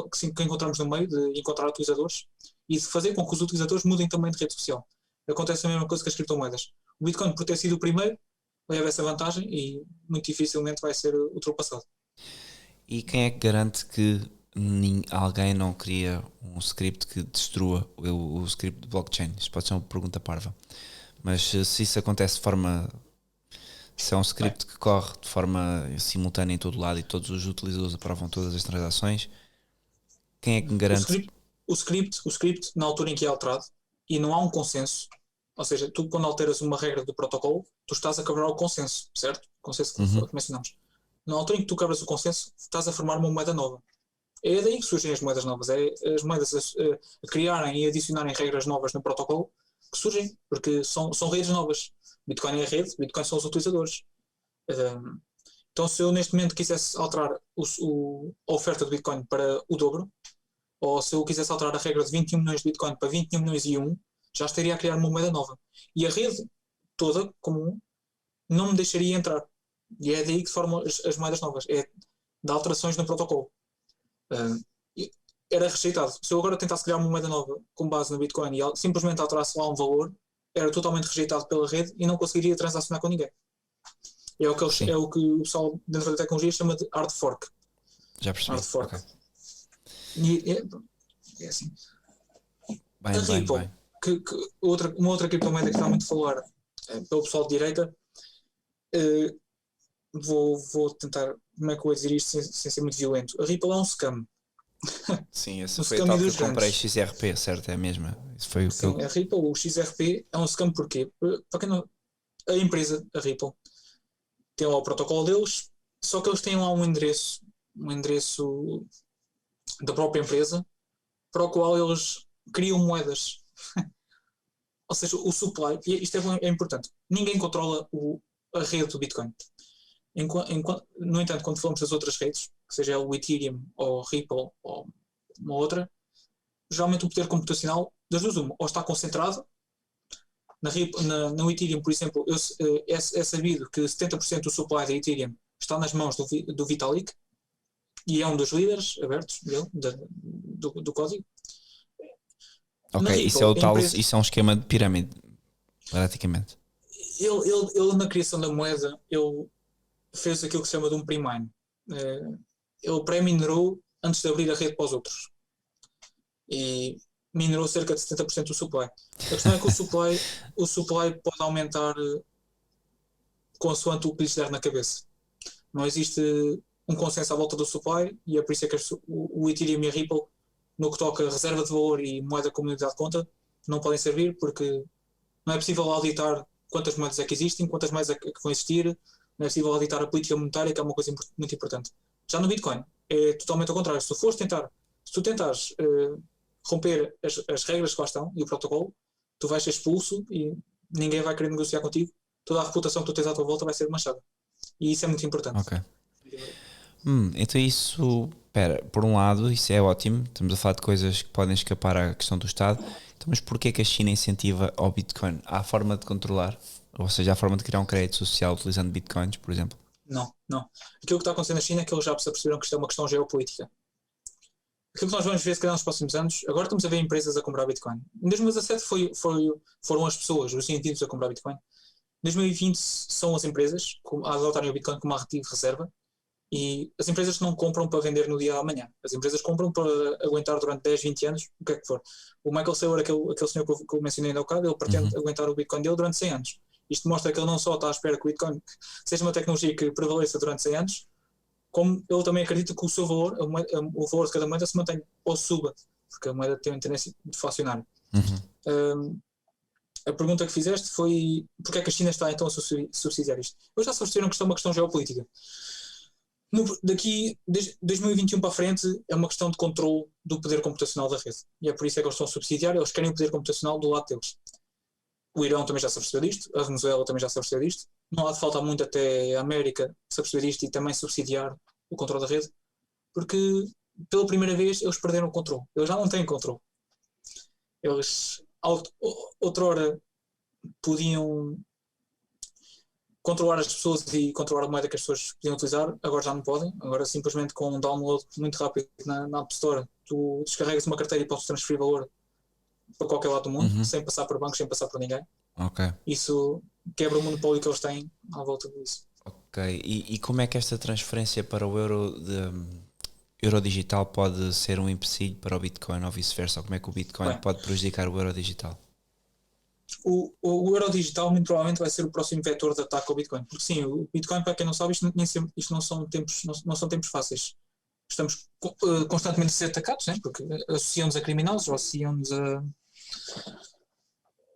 encontramos no meio de encontrar utilizadores e de fazer com que os utilizadores mudem também de rede social. Acontece a mesma coisa que as criptomoedas. O Bitcoin, por ter sido o primeiro, leva essa vantagem e muito dificilmente vai ser ultrapassado. E quem é que garante que alguém não cria um script que destrua o script de blockchain? Isto pode ser uma pergunta parva. Mas se isso acontece de forma... Se é um script que corre de forma simultânea em todo lado e todos os utilizadores aprovam todas as transações, quem é que me garante? O script, na altura em que é alterado, e não há um consenso, ou seja, tu quando alteras uma regra do protocolo, tu estás a quebrar o consenso, certo? O consenso que mencionamos. Na altura em que tu quebras o consenso, estás a formar uma moeda nova. É daí que surgem as moedas novas, é as moedas a criarem e adicionarem regras novas no protocolo que surgem, porque são redes novas. Bitcoin é a rede, Bitcoin são os utilizadores. Então, se eu neste momento quisesse alterar a oferta de Bitcoin para o dobro, ou se eu quisesse alterar a regra de 21 milhões de Bitcoin para 21 milhões e 1, já estaria a criar uma moeda nova. E a rede toda, comum, não me deixaria entrar. E é daí que formam as moedas novas. É de alterações no protocolo. Era rejeitado. Se eu agora tentasse criar uma moeda nova com base no Bitcoin e simplesmente alterasse lá um valor, era totalmente rejeitado pela rede e não conseguiria transacionar com ninguém. É o que o pessoal dentro da tecnologia chama de hard fork. Já percebi. Hard fork. Okay. E é assim. Bem. Uma outra criptomoeda que está muito a falar pelo pessoal de direita, vou tentar, como é que eu vou dizer isto sem ser muito violento. A Ripple é um scam. Sim, essa foi a tal que eu comprei XRP, certo? É a mesma. Isso foi Sim, a Ripple, o XRP é um scam porquê? Para quem não... A empresa, a Ripple, tem lá o protocolo deles, só que eles têm lá um endereço da própria empresa para o qual eles criam moedas. Ou seja, o supply, e isto é importante, ninguém controla a rede do Bitcoin. No entanto, quando falamos das outras redes, que seja o Ethereum ou Ripple ou uma outra, geralmente o poder computacional das duas uma, ou está concentrado no Ethereum, por exemplo, é sabido que 70% do supply da Ethereum está nas mãos do Vitalik e é um dos líderes abertos do código. Ok, Ripple, isso é o tal, isso é um esquema de pirâmide, praticamente. Ele na criação da moeda, ele fez aquilo que se chama de um pre-mine. Ele pré-minerou antes de abrir a rede para os outros. E minerou cerca de 70% do supply. A questão é que o supply pode aumentar consoante o que lhes der na cabeça. Não existe um consenso à volta do supply e é por isso é que o Ethereum e a Ripple, no que toca a reserva de valor e moeda com unidade de conta, não podem servir porque não é possível auditar quantas moedas é que existem, quantas moedas é que vão existir, não é possível auditar a política monetária, que é uma coisa muito importante. Já no Bitcoin é totalmente ao contrário. Se tu tentares romper as regras que lá estão e o protocolo, tu vais ser expulso e ninguém vai querer negociar contigo. Toda a reputação que tu tens à tua volta vai ser manchada. E isso é muito importante. Ok. Então isso, espera, por um lado isso é ótimo, estamos a falar de coisas que podem escapar à questão do Estado, então, mas porquê que a China incentiva ao Bitcoin? Há forma de controlar? Ou seja, há forma de criar um crédito social utilizando Bitcoins, por exemplo? Não. Aquilo que está acontecendo na China é que eles já se aperceberam que isto é uma questão geopolítica. Aquilo que nós vamos ver, se calhar, nos próximos anos, agora estamos a ver empresas a comprar Bitcoin. Em 2017 foram as pessoas, os cientistas a comprar Bitcoin. Em 2020 são as empresas a adotarem o Bitcoin como ativo de reserva. E as empresas não compram para vender no dia de amanhã. As empresas compram para aguentar durante 10, 20 anos, o que é que for. O Michael Saylor, aquele senhor que eu mencionei ainda há bocado, ele pretende aguentar o Bitcoin dele durante 100 anos. Isto mostra que ele não só está à espera que o Bitcoin seja uma tecnologia que prevaleça durante 100 anos, como ele também acredita que o seu valor, o valor de cada moeda se mantenha ou suba, porque a moeda tem uma tendência deflacionária. A pergunta que fizeste foi porque é que a China está então a subsidiar isto? Eles já se perceberam que isto é uma questão geopolítica. Daqui, desde 2021 para a frente, é uma questão de controle do poder computacional da rede. E é por isso é que eles estão a subsidiar, eles querem o poder computacional do lado deles. O Irão também já se apercebeu disto, a Venezuela também já se apercebeu disto. Não há de faltar muito até a América se aperceber disto e também subsidiar o controle da rede, porque pela primeira vez eles perderam o controle. Eles já não têm controle. Eles, outrora, podiam controlar as pessoas e controlar a moeda que as pessoas podiam utilizar, agora já não podem. Agora simplesmente com um download muito rápido na App Store, tu descarregas uma carteira e podes transferir valor para qualquer lado do mundo, sem passar por bancos, sem passar por ninguém. Ok. Isso quebra o monopólio que eles têm à volta disso. Ok, e como é que esta transferência para o euro digital pode ser um empecilho para o Bitcoin ou vice-versa? Ou como é que o Bitcoin pode prejudicar o euro digital? O euro digital muito provavelmente vai ser o próximo vetor de ataque ao Bitcoin, porque sim, o Bitcoin, para quem não sabe, isto não são tempos fáceis. Estamos constantemente a ser atacados, né? Porque associam-nos a criminosos, ou associam-nos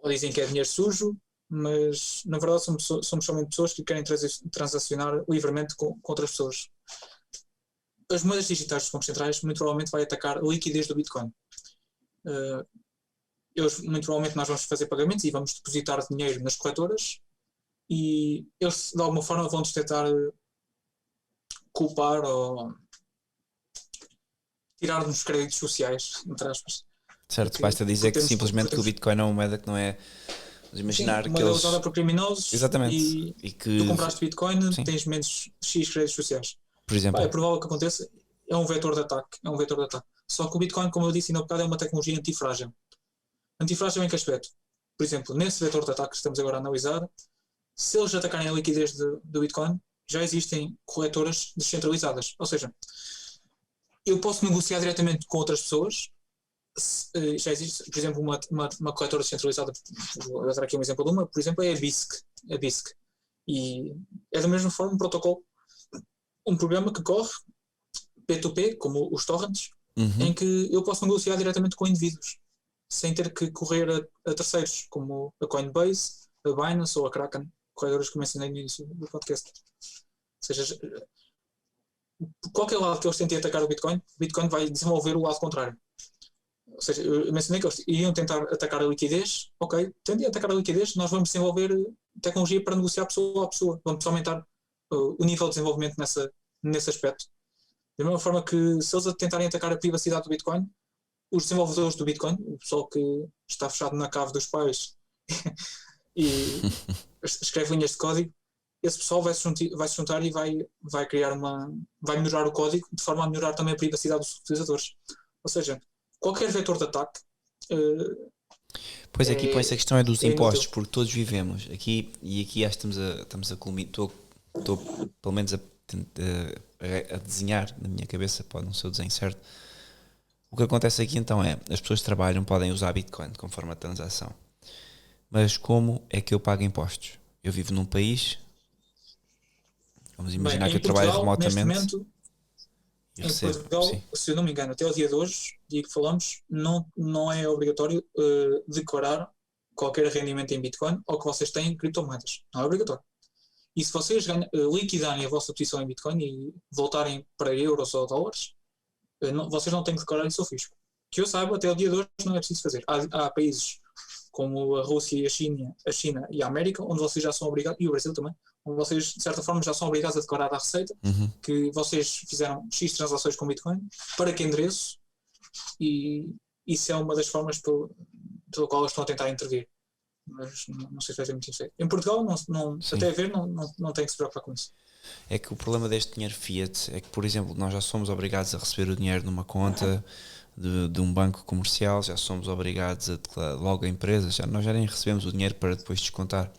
ou dizem que é dinheiro sujo, mas na verdade somos somente pessoas que querem transacionar livremente com outras pessoas. As moedas digitais dos bancos centrais muito provavelmente vai atacar a liquidez do Bitcoin. Muito provavelmente nós vamos fazer pagamentos e vamos depositar dinheiro nas corretoras e eles de alguma forma vão-nos tentar culpar ou tirar-nos créditos sociais, entre aspas. Certo, basta dizer que simplesmente que o Bitcoin é uma moeda que não é... Vamos imaginar que eles... usada por criminosos. Exatamente. E que tu compraste Bitcoin, tens menos X créditos sociais. Por exemplo. É provável que aconteça, é um vetor de ataque. Só que o Bitcoin, como eu disse ainda há bocado, é uma tecnologia antifrágil. Antifrágil em que aspecto? Por exemplo, nesse vetor de ataque que estamos agora a analisar, se eles atacarem a liquidez do Bitcoin, já existem corretoras descentralizadas. Ou seja, eu posso negociar diretamente com outras pessoas. Já existe, por exemplo, uma corretora descentralizada, vou dar aqui um exemplo de uma, por exemplo, é a BISC. E é da mesma forma um protocolo, um programa que corre P2P, como os torrents, em que eu posso negociar diretamente com indivíduos, sem ter que correr a terceiros, como a Coinbase, a Binance ou a Kraken, corretoras que mencionei no início do podcast. Ou seja, por qualquer lado que eles tentem atacar o Bitcoin vai desenvolver o lado contrário. Ou seja, eu mencionei que eles iriam tentar atacar a liquidez. Ok, tendem a atacar a liquidez, nós vamos desenvolver tecnologia para negociar pessoa a pessoa. Vamos aumentar o nível de desenvolvimento nesse aspecto. Da mesma forma que se eles tentarem atacar a privacidade do Bitcoin, os desenvolvedores do Bitcoin, o pessoal que está fechado na cave dos pais e escreve linhas de código, esse pessoal vai se juntar e vai criar vai melhorar o código de forma a melhorar também a privacidade dos utilizadores. Ou seja, qualquer vetor de ataque. Pois aqui põe-se a questão é dos impostos, porque todos vivemos aqui, e aqui acho que estamos a culminar. Estou pelo menos a desenhar na minha cabeça, pode não ser o desenho certo. O que acontece aqui então é, as pessoas que trabalham podem usar Bitcoin como forma de transação, mas como é que eu pago impostos? Eu vivo num país, vamos imaginar que eu trabalho remotamente. Em Portugal, se eu não me engano, até o dia de hoje, dia que falamos, não é obrigatório declarar qualquer rendimento em Bitcoin ou que vocês têm em criptomoedas. Não é obrigatório. E se vocês liquidarem a vossa posição em Bitcoin e voltarem para euros ou dólares, vocês não têm que declarar isso ao fisco. Que eu saiba, até o dia de hoje não é preciso fazer. Há países como a Rússia e a China e a América, onde vocês já são obrigados, e o Brasil também, onde vocês, de certa forma, já são obrigados a declarar à Receita que vocês fizeram X transações com Bitcoin, para que endereço, e isso é uma das formas pela qual eles estão a tentar intervir. Mas não sei se vai ter muito efeito. Em Portugal, até a ver, não tem que se preocupar com isso. É que o problema deste dinheiro fiat é que, por exemplo, nós já somos obrigados a receber o dinheiro numa conta de um banco comercial, já somos obrigados a declarar logo a empresa, nós já nem recebemos o dinheiro para depois descontar.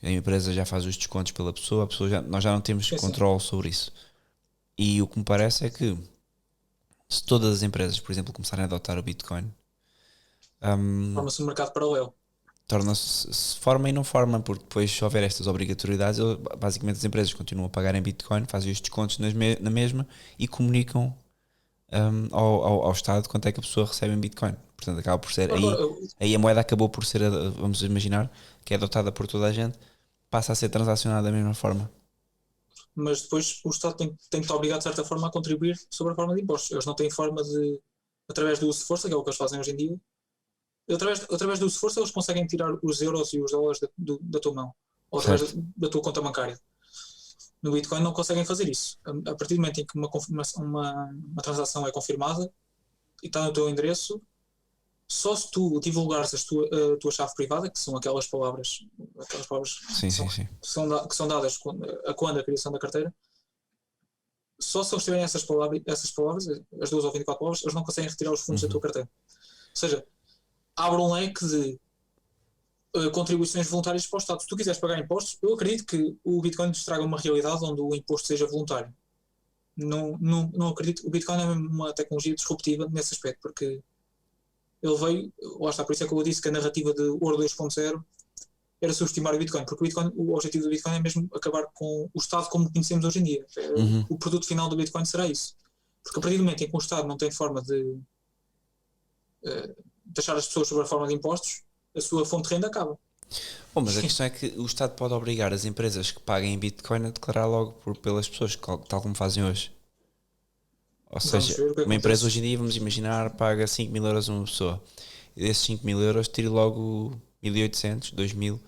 A empresa já faz os descontos pela pessoa, nós já não temos controle sobre isso. E o que me parece é que se todas as empresas, por exemplo, começarem a adotar o Bitcoin, forma-se um mercado paralelo. Torna-se forma e não forma, porque depois, se houver estas obrigatoriedades, basicamente as empresas continuam a pagar em Bitcoin, fazem os descontos na mesma e comunicam ao Estado quanto é que a pessoa recebe em Bitcoin. Portanto, acaba por ser aí a moeda acabou por ser, vamos imaginar, que é adotada por toda a gente, passa a ser transacionada da mesma forma. Mas depois o Estado tem que estar obrigado, de certa forma, a contribuir sobre a forma de impostos. Eles não têm forma de, através do uso de força, que é o que eles fazem hoje em dia, através do uso de força eles conseguem tirar os euros e os dólares da tua mão, ou através da tua conta bancária. No Bitcoin não conseguem fazer isso. A partir do momento em que uma transação é confirmada e está no teu endereço, só se tu divulgares a tua chave privada, que são aquelas palavras que são dadas quando a criação da carteira, só se eles tiverem essas palavras, as 2 ou 24 palavras, eles não conseguem retirar os fundos da tua carteira. Ou seja, abre um leque de contribuições voluntárias para o Estado. Se tu quiseres pagar impostos, eu acredito que o Bitcoin nos traga uma realidade onde o imposto seja voluntário. Não acredito. O Bitcoin é uma tecnologia disruptiva nesse aspecto, porque ele veio, lá está, por isso é que eu disse que a narrativa de Ouro 2.0 era subestimar o Bitcoin, porque o objetivo do Bitcoin é mesmo acabar com o Estado como conhecemos hoje em dia. O produto final do Bitcoin será isso. Porque a partir do momento em que o Estado não tem forma de taxar as pessoas sobre a forma de impostos, a sua fonte de renda acaba. Bom, mas a questão é que o Estado pode obrigar as empresas que paguem em Bitcoin a declarar logo pelas pessoas, tal como fazem hoje. Ou seja, uma empresa hoje em dia, vamos imaginar, paga 5.000 euros a uma pessoa. E desses 5.000 euros tire logo 1.800, 2.000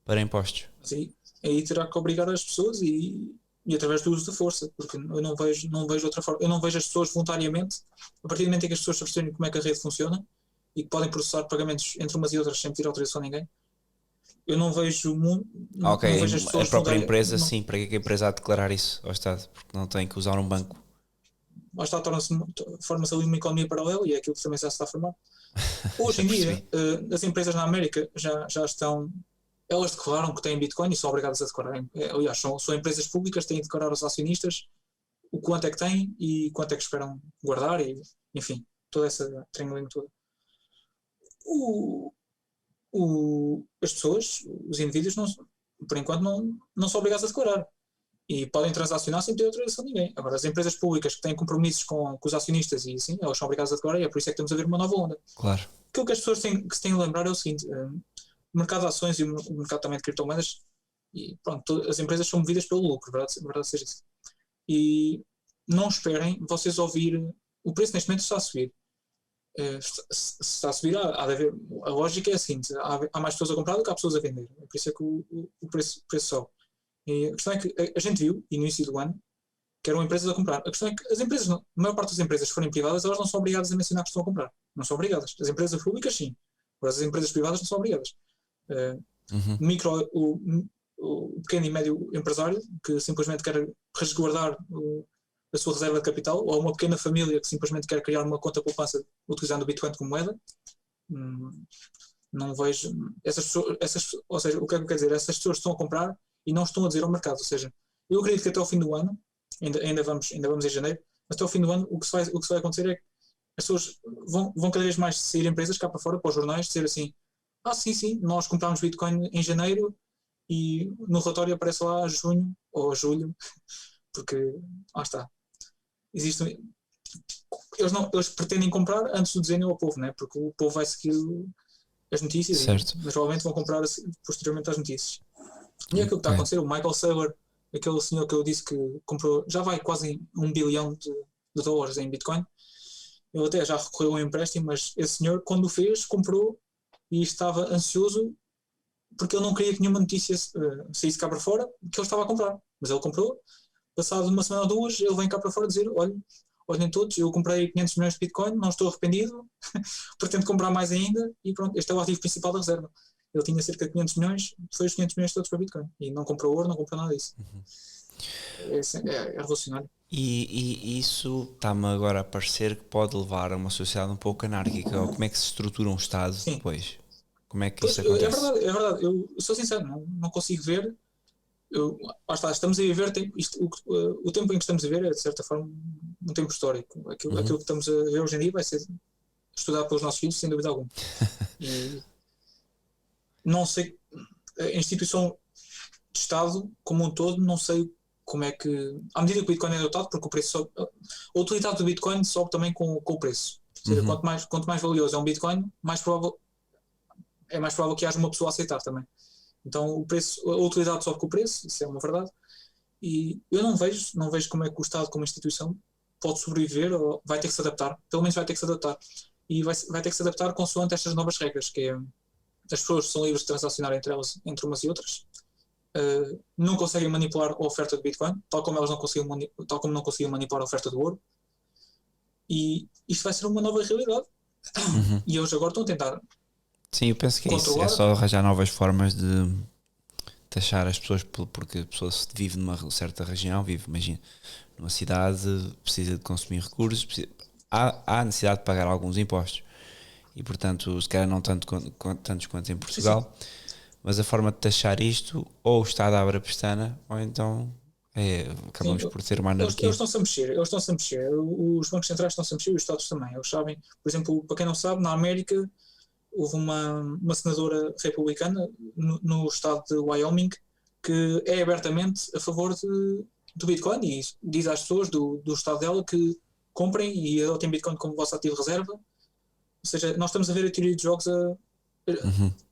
para impostos. Sim, aí terá que obrigar as pessoas e através do uso da força, porque eu não vejo outra forma. Eu não vejo as pessoas voluntariamente, a partir do momento em que as pessoas perceberem como é que a rede funciona e que podem processar pagamentos entre umas e outras sem pedir autorização a ninguém, eu não vejo não vejo as pessoas a própria empresa, sim, para que a empresa há de declarar isso ao Estado? Porque não tem que usar um banco. Lá está, forma-se ali uma economia paralela e é aquilo que também já se está a formar. Hoje em dia, as empresas na América já estão, elas declaram que têm Bitcoin e são obrigadas a declarar. Aliás, são empresas públicas, têm de declarar aos acionistas o quanto é que têm e quanto é que esperam guardar e, enfim, toda essa triangulinho toda. As pessoas, os indivíduos, por enquanto não são obrigados a declarar e podem transacionar sem ter autorização de ninguém. Agora, as empresas públicas que têm compromissos com os acionistas e assim, elas são obrigadas a declarar e é por isso é que estamos a ver uma nova onda. Claro. Aquilo que as pessoas que se têm a lembrar é o seguinte: o mercado de ações e o mercado também de criptomoedas, e pronto, as empresas são movidas pelo lucro, verdade seja isso. E não esperem vocês ouvir, o preço neste momento está a subir. Se está a subir, há de haver, a lógica é a seguinte: há mais pessoas a comprar do que há pessoas a vender, por isso é que o preço sobe. E a questão é que a gente viu, e no início do ano, que eram empresas a comprar. A questão é que as empresas, a maior parte das empresas, se forem privadas, elas não são obrigadas a mencionar que estão a comprar. Não são obrigadas. As empresas públicas, sim. Agora, as empresas privadas não são obrigadas. O pequeno e médio empresário, que simplesmente quer resguardar a sua reserva de capital, ou uma pequena família que simplesmente quer criar uma conta poupança utilizando o Bitcoin como moeda, não vejo essas pessoas, ou seja, o que é que eu quero dizer? Essas pessoas estão a comprar e não estão a dizer ao mercado. Ou seja, eu acredito que até ao fim do ano, ainda vamos em janeiro, mas até ao fim do ano o que se vai acontecer é que as pessoas vão cada vez mais sair empresas cá para fora, para os jornais, dizer assim: sim, nós comprámos Bitcoin em janeiro e no relatório aparece lá junho ou julho, porque lá está. Eles pretendem comprar antes de dizerem ao povo, né? Porque o povo vai seguir as notícias, certo. Mas provavelmente vão comprar posteriormente as notícias. E é aquilo que está a acontecer. O Michael Saylor aquele senhor que eu disse que comprou, já vai quase 1 bilhão de dólares em Bitcoin. Ele até já recorreu a um empréstimo, mas esse senhor, quando o fez, comprou e estava ansioso porque ele não queria que nenhuma notícia saísse cá para fora que ele estava a comprar. Mas ele comprou, passado uma semana ou duas, ele vem cá para fora dizer: olhem todos, eu comprei 500 milhões de Bitcoin, não estou arrependido, pretendo comprar mais ainda e pronto, este é o ativo principal da reserva. Ele tinha cerca de 500 milhões, foi os 500 milhões todos para Bitcoin e não comprou ouro, não comprou nada disso. É revolucionário. E isso está-me agora a parecer que pode levar a uma sociedade um pouco anárquica. Ou como é que se estrutura um Estado Sim. depois? Como é que isso É acontece? verdade. Eu sou sincero, não consigo ver. Estamos a viver o tempo em que estamos a viver é de certa forma um tempo histórico. Aquilo que estamos a ver hoje em dia vai ser estudado pelos nossos filhos, sem dúvida alguma. E não sei, a instituição de Estado como um todo, não sei como é que, à medida que o Bitcoin é adotado, porque o preço sobe, a utilidade do Bitcoin sobe também com o preço. Ou seja, quanto mais valioso é um Bitcoin, é mais provável que haja uma pessoa a aceitar também. Então a utilidade sobe com o preço, isso é uma verdade. E eu não vejo como é que o Estado, como instituição, pode sobreviver ou vai ter que se adaptar. Pelo menos vai ter que se adaptar. E vai ter que se adaptar consoante estas novas regras, que é as pessoas são livres de transacionar entre umas e outras. Não conseguem manipular a oferta de Bitcoin, tal como não conseguiam manipular a oferta do ouro. E isto vai ser uma nova realidade. E eles agora estão a tentar. Sim, eu penso que é isso. controlar. É só arranjar novas formas de taxar as pessoas, porque a pessoa se vive numa certa região, imagina, numa cidade, precisa de consumir recursos, há necessidade de pagar alguns impostos. E portanto, se calhar não tantos quanto em Portugal, mas a forma de taxar isto, ou o Estado abre a pestana, ou então acabamos por ter uma anarquia. Eles estão-se a mexer. Os bancos centrais estão-se a mexer e os Estados também. Eles sabem, por exemplo, para quem não sabe, na América houve uma senadora republicana no estado de Wyoming que é abertamente a favor do Bitcoin e diz às pessoas do estado dela que comprem e adotem Bitcoin como vosso ativo de reserva. Ou seja, nós estamos a ver a teoria de jogos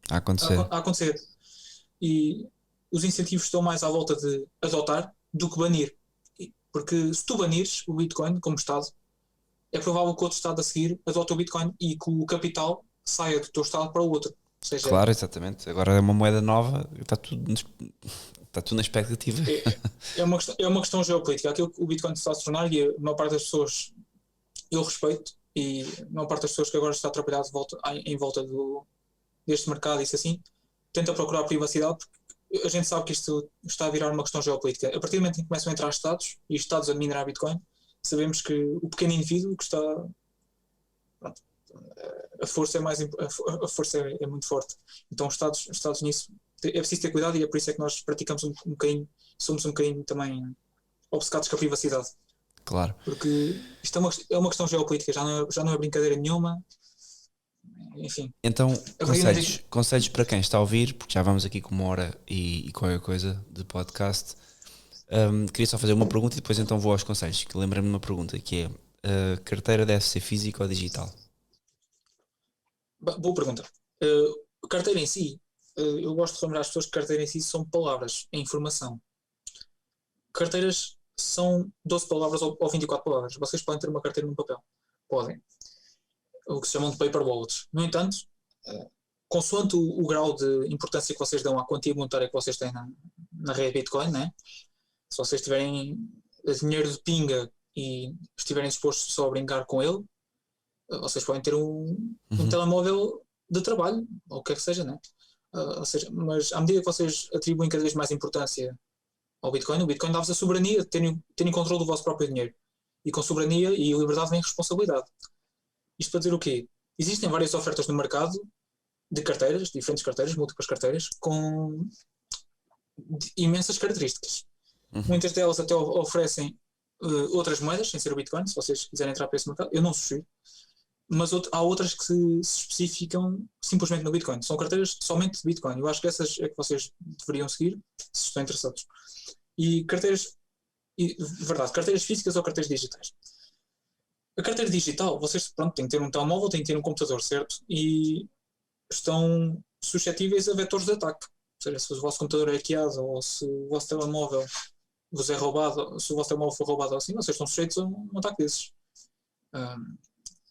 a acontecer. E os incentivos estão mais à volta de adotar do que banir. Porque se tu banires o Bitcoin como Estado, é provável que outro Estado a seguir adote o Bitcoin e que o capital saia do teu Estado para o outro. Ou seja, claro, exatamente. Agora é uma moeda nova, está tudo na expectativa. É uma questão geopolítica. Aquilo que o Bitcoin está a se tornar, e a maior parte das pessoas eu respeito, e a maior parte das pessoas que agora está a trabalhar em volta deste mercado, isso assim, tenta procurar privacidade, porque a gente sabe que isto está a virar uma questão geopolítica. A partir do momento em que começam a entrar Estados, e Estados a minerar Bitcoin, sabemos que o pequeno indivíduo que está... Pronto, a força é muito forte. Então os Estados nisso é preciso ter cuidado, e é por isso é que nós praticamos um bocadinho, somos um bocadinho também obcecados com a privacidade. Claro. Porque isto é uma questão geopolítica, já não é brincadeira nenhuma. Enfim. Então, conselhos para quem está a ouvir, porque já vamos aqui com 1 hora e qualquer coisa de podcast. Queria só fazer uma pergunta e depois então vou aos conselhos, que lembrei-me de uma pergunta, que é: carteira deve ser física ou digital? Boa pergunta. Carteira em si, eu gosto de lembrar às pessoas que carteira em si são palavras, é informação. Carteiras são 12 palavras ou 24 palavras. Vocês podem ter uma carteira num papel. Podem. O que se chamam de paper wallets. No entanto, consoante o grau de importância que vocês dão à quantia monetária que vocês têm na rede Bitcoin, né? Se vocês tiverem dinheiro de pinga e estiverem dispostos só a brincar com ele, vocês podem ter um telemóvel de trabalho, ou o que é que seja, né? Ou seja, mas à medida que vocês atribuem cada vez mais importância ao Bitcoin, o Bitcoin dá-vos a soberania de terem controle do vosso próprio dinheiro. E com soberania e liberdade vem responsabilidade. Isto para dizer o quê? Existem várias ofertas no mercado de carteiras, diferentes carteiras, múltiplas carteiras, com imensas características. Muitas delas até oferecem outras moedas, sem ser o Bitcoin, se vocês quiserem entrar para esse mercado. Eu não sugiro. Mas há outras que se especificam simplesmente no Bitcoin. São carteiras somente de Bitcoin. Eu acho que essas é que vocês deveriam seguir, se estão interessados. E carteiras físicas ou carteiras digitais. A carteira digital, vocês têm que ter um telemóvel, têm que ter um computador, certo? E estão suscetíveis a vetores de ataque. Ou seja, se o vosso computador é hackeado ou se o vosso telemóvel vos é roubado, se o vosso telemóvel for roubado assim, vocês estão sujeitos a um ataque desses.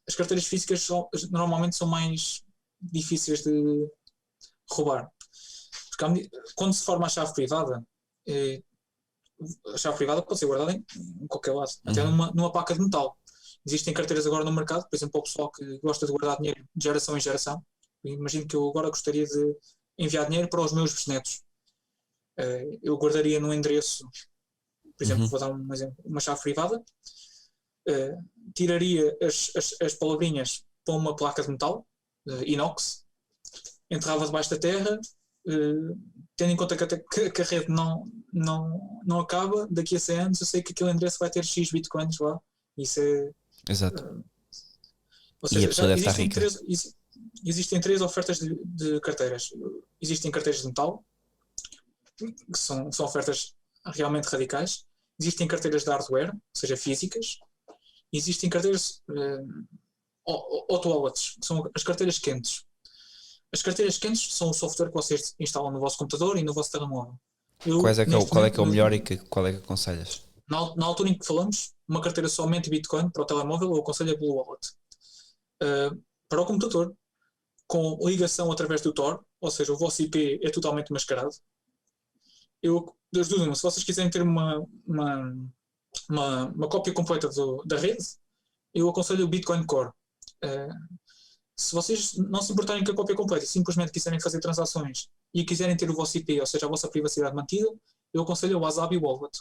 As carteiras físicas normalmente são mais difíceis de roubar. Porque quando se forma a chave privada, a chave privada pode ser guardada em qualquer lado, até numa placa de metal. Existem carteiras agora no mercado, por exemplo, o pessoal que gosta de guardar dinheiro de geração em geração. Imagino que eu agora gostaria de enviar dinheiro para os meus bisnetos. Eu guardaria num endereço, por exemplo, vou dar um exemplo, uma chave privada, tiraria as palavrinhas para uma placa de metal, inox, enterrava debaixo da terra, tendo em conta que a rede não acaba, daqui a 100 anos eu sei que aquele endereço vai ter X bitcoins lá. Isso é... Exato. Ou seja, E a pessoa deve estar rica. Existem 3 ofertas de carteiras. Existem carteiras de metal, que são ofertas realmente radicais. Existem carteiras de hardware, ou seja, físicas. Existem carteiras hot wallets, que são as carteiras quentes. As carteiras quentes são o software que vocês instalam no vosso computador e no vosso telemóvel. Qual é que é o melhor e qual é que aconselhas? Na altura em que falamos, uma carteira somente Bitcoin para o telemóvel, eu aconselho a Blue Wallet. Para o computador, com ligação através do Tor, ou seja, o vosso IP é totalmente mascarado. Das duas, se vocês quiserem ter uma cópia completa da rede, eu aconselho o Bitcoin Core. Se vocês não se importarem com a cópia completa e simplesmente quiserem fazer transações e quiserem ter o vosso IP, ou seja, a vossa privacidade mantida, eu aconselho o Wasabi Wallet.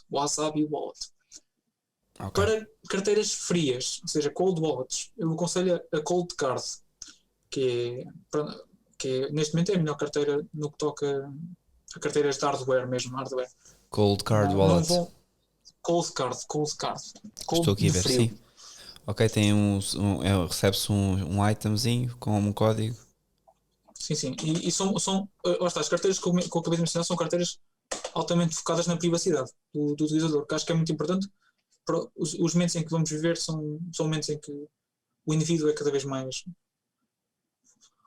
Okay. Para carteiras frias, ou seja, cold wallets, eu aconselho a Cold Card, que neste momento é a melhor carteira no que toca a carteiras de hardware mesmo, hardware. Cold Card Wallet. Cold Card. Estou aqui a ver, sim. Ok, tem recebe-se um itemzinho com um código. Sim. E são as carteiras que eu acabei de mencionar são carteiras altamente focadas na privacidade do utilizador, que acho que é muito importante. Para os momentos em que vamos viver são momentos em que o indivíduo é cada vez mais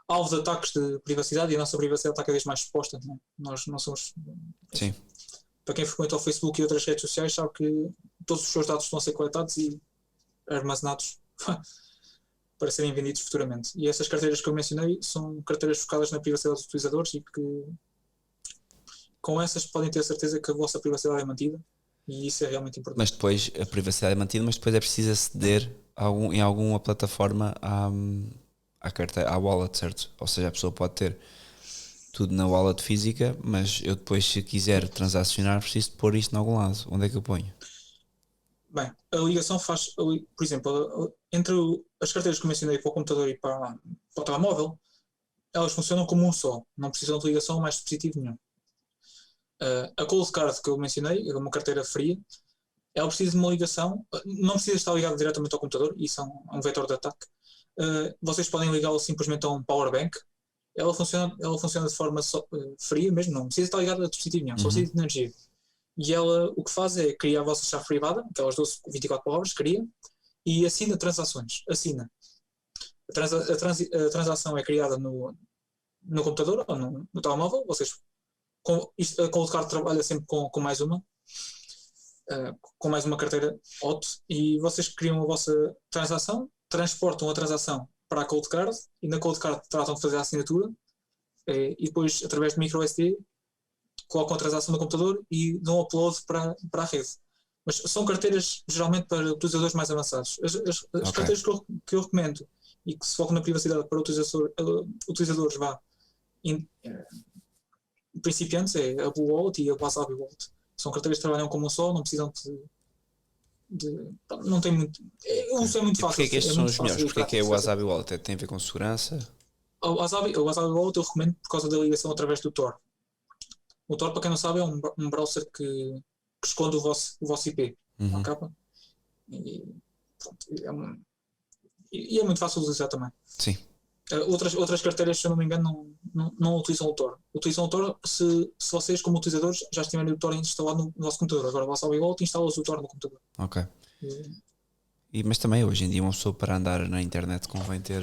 alvo de ataques de privacidade e a nossa privacidade está cada vez mais exposta. Não é? Nós não somos... Sim. Para quem frequenta o Facebook e outras redes sociais sabe que todos os seus dados estão a ser coletados e armazenados para serem vendidos futuramente. E essas carteiras que eu mencionei são carteiras focadas na privacidade dos utilizadores e que com essas podem ter certeza que a vossa privacidade é mantida e isso é realmente importante. Mas depois a privacidade é mantida, mas depois é preciso aceder em alguma plataforma à wallet, certo? Ou seja, a pessoa pode ter tudo na wallet física, mas eu depois, se quiser transacionar, preciso pôr isto em algum lado. Onde é que eu ponho? Bem, a ligação faz, por exemplo, entre as carteiras que eu mencionei para o computador e para o telemóvel, elas funcionam como um só, não precisam de ligação a mais dispositivo nenhum. A Cold Card que eu mencionei, é uma carteira fria, ela precisa de uma ligação, não precisa estar ligada diretamente ao computador, isso é um vetor de ataque. Vocês podem ligá-la simplesmente a um power bank, ela funciona de forma fria mesmo, não precisa estar ligada a dispositivo nenhum, só precisa de energia. E ela o que faz é criar a vossa chave privada, aquelas 24 palavras, cria, e assina transações. Assina. A transação é criada no computador ou no telemóvel. Vocês, a Cold Card trabalha sempre com mais uma carteira hot, e vocês criam a vossa transação, transportam a transação para a Cold Card, e na Cold Card tratam de fazer a assinatura, e depois, através de micro SD, colocam a transação no computador e dão upload para a rede. Mas são carteiras geralmente para utilizadores mais avançados. As carteiras que eu recomendo e que se focam na privacidade para utilizadores principiantes é a Blue Wallet e a Wasabi Wallet. São carteiras que trabalham como um só, não precisam não tem muito... O uso é muito fácil. Porquê que estes são os melhores? Porquê que é o Wasabi Wallet? Tem a ver com segurança? A Wasabi Wallet eu recomendo por causa da ligação através do Tor. O Tor, para quem não sabe, é um browser que esconde o vosso IP. Capa. E é muito fácil de utilizar também. Sim. Outras carteiras, se eu não me engano, não utilizam o Tor. Utilizam o Tor se vocês, como utilizadores, já tiverem o Tor instalado no vosso computador. Agora, o Wasabi Wallet instala-se o Tor no computador. Ok. Mas também, hoje em dia, uma pessoa para andar na internet convém ter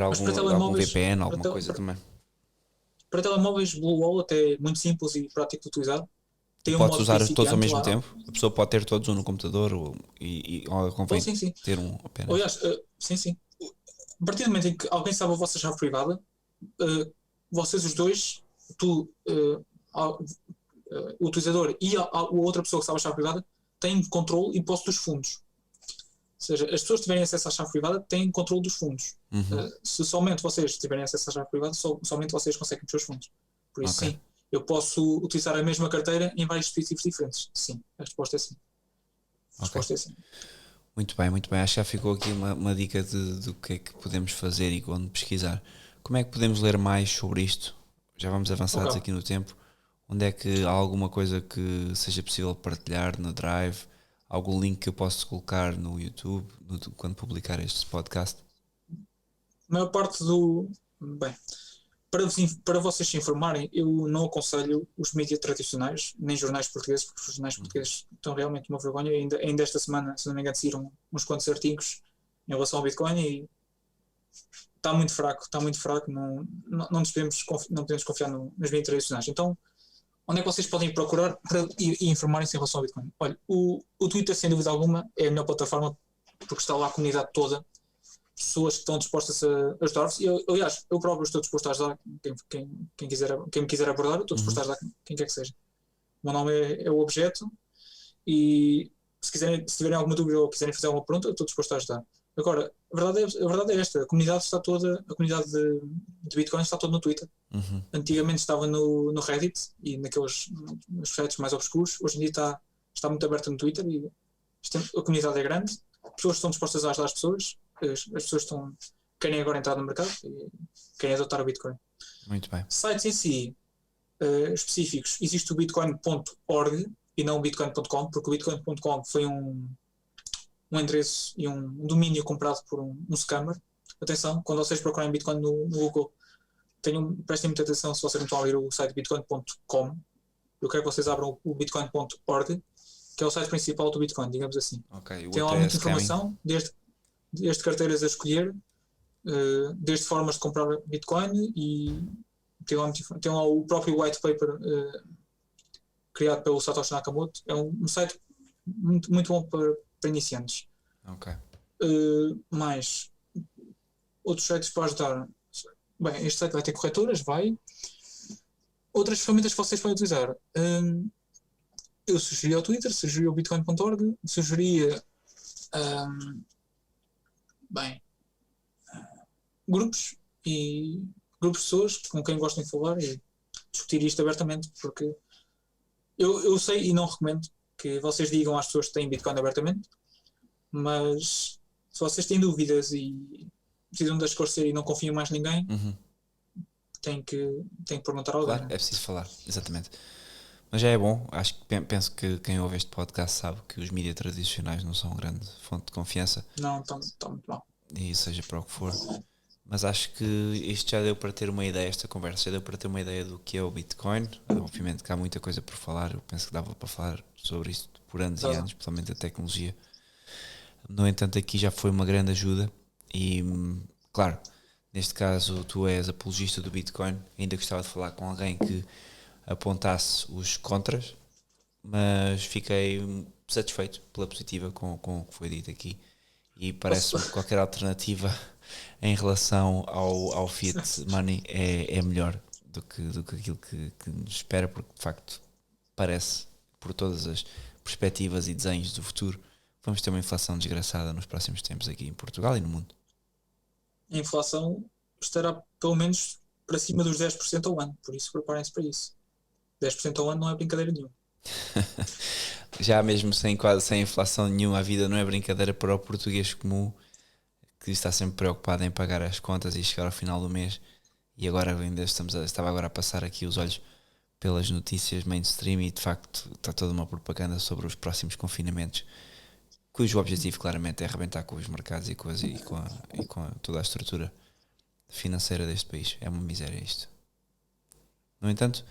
algum VPN, alguma coisa também. Para telemóveis, Blue Wallet é muito simples e prático de utilizar. tem um Podes modo usar todos ao principiante mesmo lá. tempo? A pessoa pode ter todos um no computador ou convém Sim, sim. ter um apenas? Aliás, sim, sim. A partir do momento em que alguém sabe a vossa chave privada, vocês os dois, o utilizador e a outra pessoa que sabe a chave privada, têm controle e posse dos fundos. Ou seja, as pessoas que tiverem acesso à chave privada têm controle dos fundos. Se somente vocês tiverem acesso à chave privada, somente vocês conseguem os seus fundos. Por isso, Ok. sim, eu posso utilizar a mesma carteira em vários dispositivos diferentes. Sim, a resposta é sim. A resposta é sim. Muito bem, muito bem. Acho que já ficou aqui uma dica do que é que podemos fazer e quando pesquisar. Como é que podemos ler mais sobre isto? Já vamos avançados Ok. aqui no tempo. Onde é que há alguma coisa que seja possível partilhar no Drive? Algum link que eu possa colocar no YouTube quando publicar este podcast? A maior parte do. Bem, para vocês se informarem, eu não aconselho os mídias tradicionais, nem jornais portugueses, porque os jornais portugueses estão realmente uma vergonha. Ainda esta semana, se não me engano, saíram uns quantos artigos em relação ao Bitcoin e está muito fraco, não podemos confiar nos mídias tradicionais. Então, onde é que vocês podem procurar e informarem-se em relação ao Bitcoin? Olha, o Twitter, sem dúvida alguma, é a melhor plataforma porque está lá a comunidade toda, pessoas que estão dispostas a ajudar-vos. Aliás, eu próprio estou disposto a ajudar quem me quiser abordar, eu estou disposto a ajudar quem quer que seja. O meu nome é o Objeto e se tiverem alguma dúvida ou quiserem fazer alguma pergunta, eu estou disposto a ajudar. Agora, a verdade é esta, a comunidade de Bitcoin está toda no Twitter. Antigamente estava no Reddit e nos sites mais obscuros. Hoje em dia está muito aberta no Twitter e a comunidade é grande. As pessoas estão dispostas a ajudar as pessoas. As pessoas querem agora entrar no mercado e querem adotar o Bitcoin. Muito bem. Sites em si específicos, existe o bitcoin.org e não o bitcoin.com, porque o bitcoin.com foi um endereço e um domínio comprado por um scammer. Atenção, quando vocês procurarem Bitcoin no Google, prestem muita atenção se vocês não estão a abrir o site bitcoin.com. Eu quero que vocês abram o bitcoin.org, que é o site principal do Bitcoin, digamos assim. Okay, tem lá muita informação, desde carteiras a escolher, desde formas de comprar Bitcoin e tem lá o próprio white paper criado pelo Satoshi Nakamoto. É um site muito, muito bom para iniciantes. Ok. Mais outros sites para ajudar. Bem, este site vai ter corretoras, outras ferramentas que vocês podem utilizar. Eu sugeria o Twitter, sugeria o bitcoin.org, sugeria grupos de pessoas com quem gostem de falar e discutir isto abertamente, porque eu sei e não recomendo que vocês digam às pessoas que têm Bitcoin abertamente, mas se vocês têm dúvidas e precisam de esclarecer e não confiam mais em ninguém, têm que perguntar ao alguém. Claro, é preciso falar, exatamente. Mas já é bom, penso que quem ouve este podcast sabe que os mídias tradicionais não são grande fonte de confiança. Não, estão muito mal. E seja para o que for. Mas acho que isto já deu para ter uma ideia, esta conversa já deu para ter uma ideia do que é o Bitcoin. Obviamente que há muita coisa por falar, eu penso que dava para falar sobre isto por anos e anos, principalmente a tecnologia. No entanto, aqui já foi uma grande ajuda e, claro, neste caso tu és apologista do Bitcoin, ainda gostava de falar com alguém que apontasse os contras, mas fiquei satisfeito pela positiva com o que foi dito aqui e parece-me que qualquer alternativa em relação ao fiat money é melhor do que aquilo que nos espera, porque de facto parece, por todas as perspectivas e desenhos do futuro, vamos ter uma inflação desgraçada nos próximos tempos aqui em Portugal e no mundo. A inflação estará pelo menos para cima dos 10% ao ano, por isso preparem-se para isso. 10% ao ano não é brincadeira nenhuma. Já mesmo sem inflação nenhuma, a vida não é brincadeira para o português comum, que está sempre preocupado em pagar as contas e chegar ao final do mês. E agora estava agora a passar aqui os olhos pelas notícias mainstream e de facto está toda uma propaganda sobre os próximos confinamentos, cujo objetivo claramente é arrebentar com os mercados e com toda a estrutura financeira deste país. É uma miséria isto. No entanto,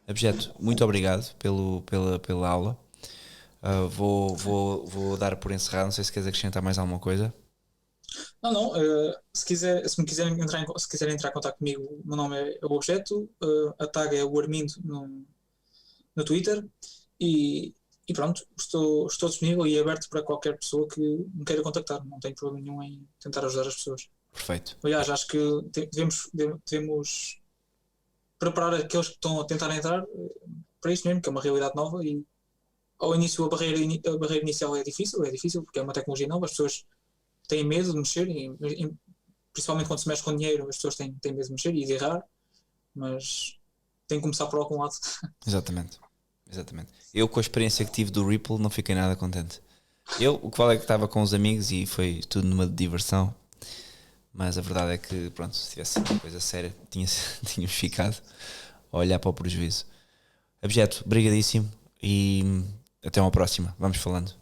Objeto, muito obrigado pela aula. Vou dar por encerrado. Não sei se queres acrescentar mais alguma coisa. Não. Se quiserem entrar em contato comigo, o meu nome é o Objeto, a tag é o Armindo no Twitter E pronto, estou disponível e aberto para qualquer pessoa que me queira contactar. Não tenho problema nenhum em tentar ajudar as pessoas. Perfeito. Aliás, acho que devemos preparar aqueles que estão a tentar entrar para isto mesmo, que é uma realidade nova. E ao início a barreira inicial é difícil porque é uma tecnologia nova, as pessoas têm medo de mexer, principalmente quando se mexe com dinheiro, as pessoas têm medo de mexer e de errar, mas tem que começar por algum lado. Exatamente. Eu, com a experiência que tive do Ripple, não fiquei nada contente. O que vale é que estava com os amigos e foi tudo numa diversão. Mas a verdade é que, pronto, se tivesse sido uma coisa séria, tínhamos ficado a olhar para o prejuízo. Abjeto, obrigadíssimo e até uma próxima. Vamos falando.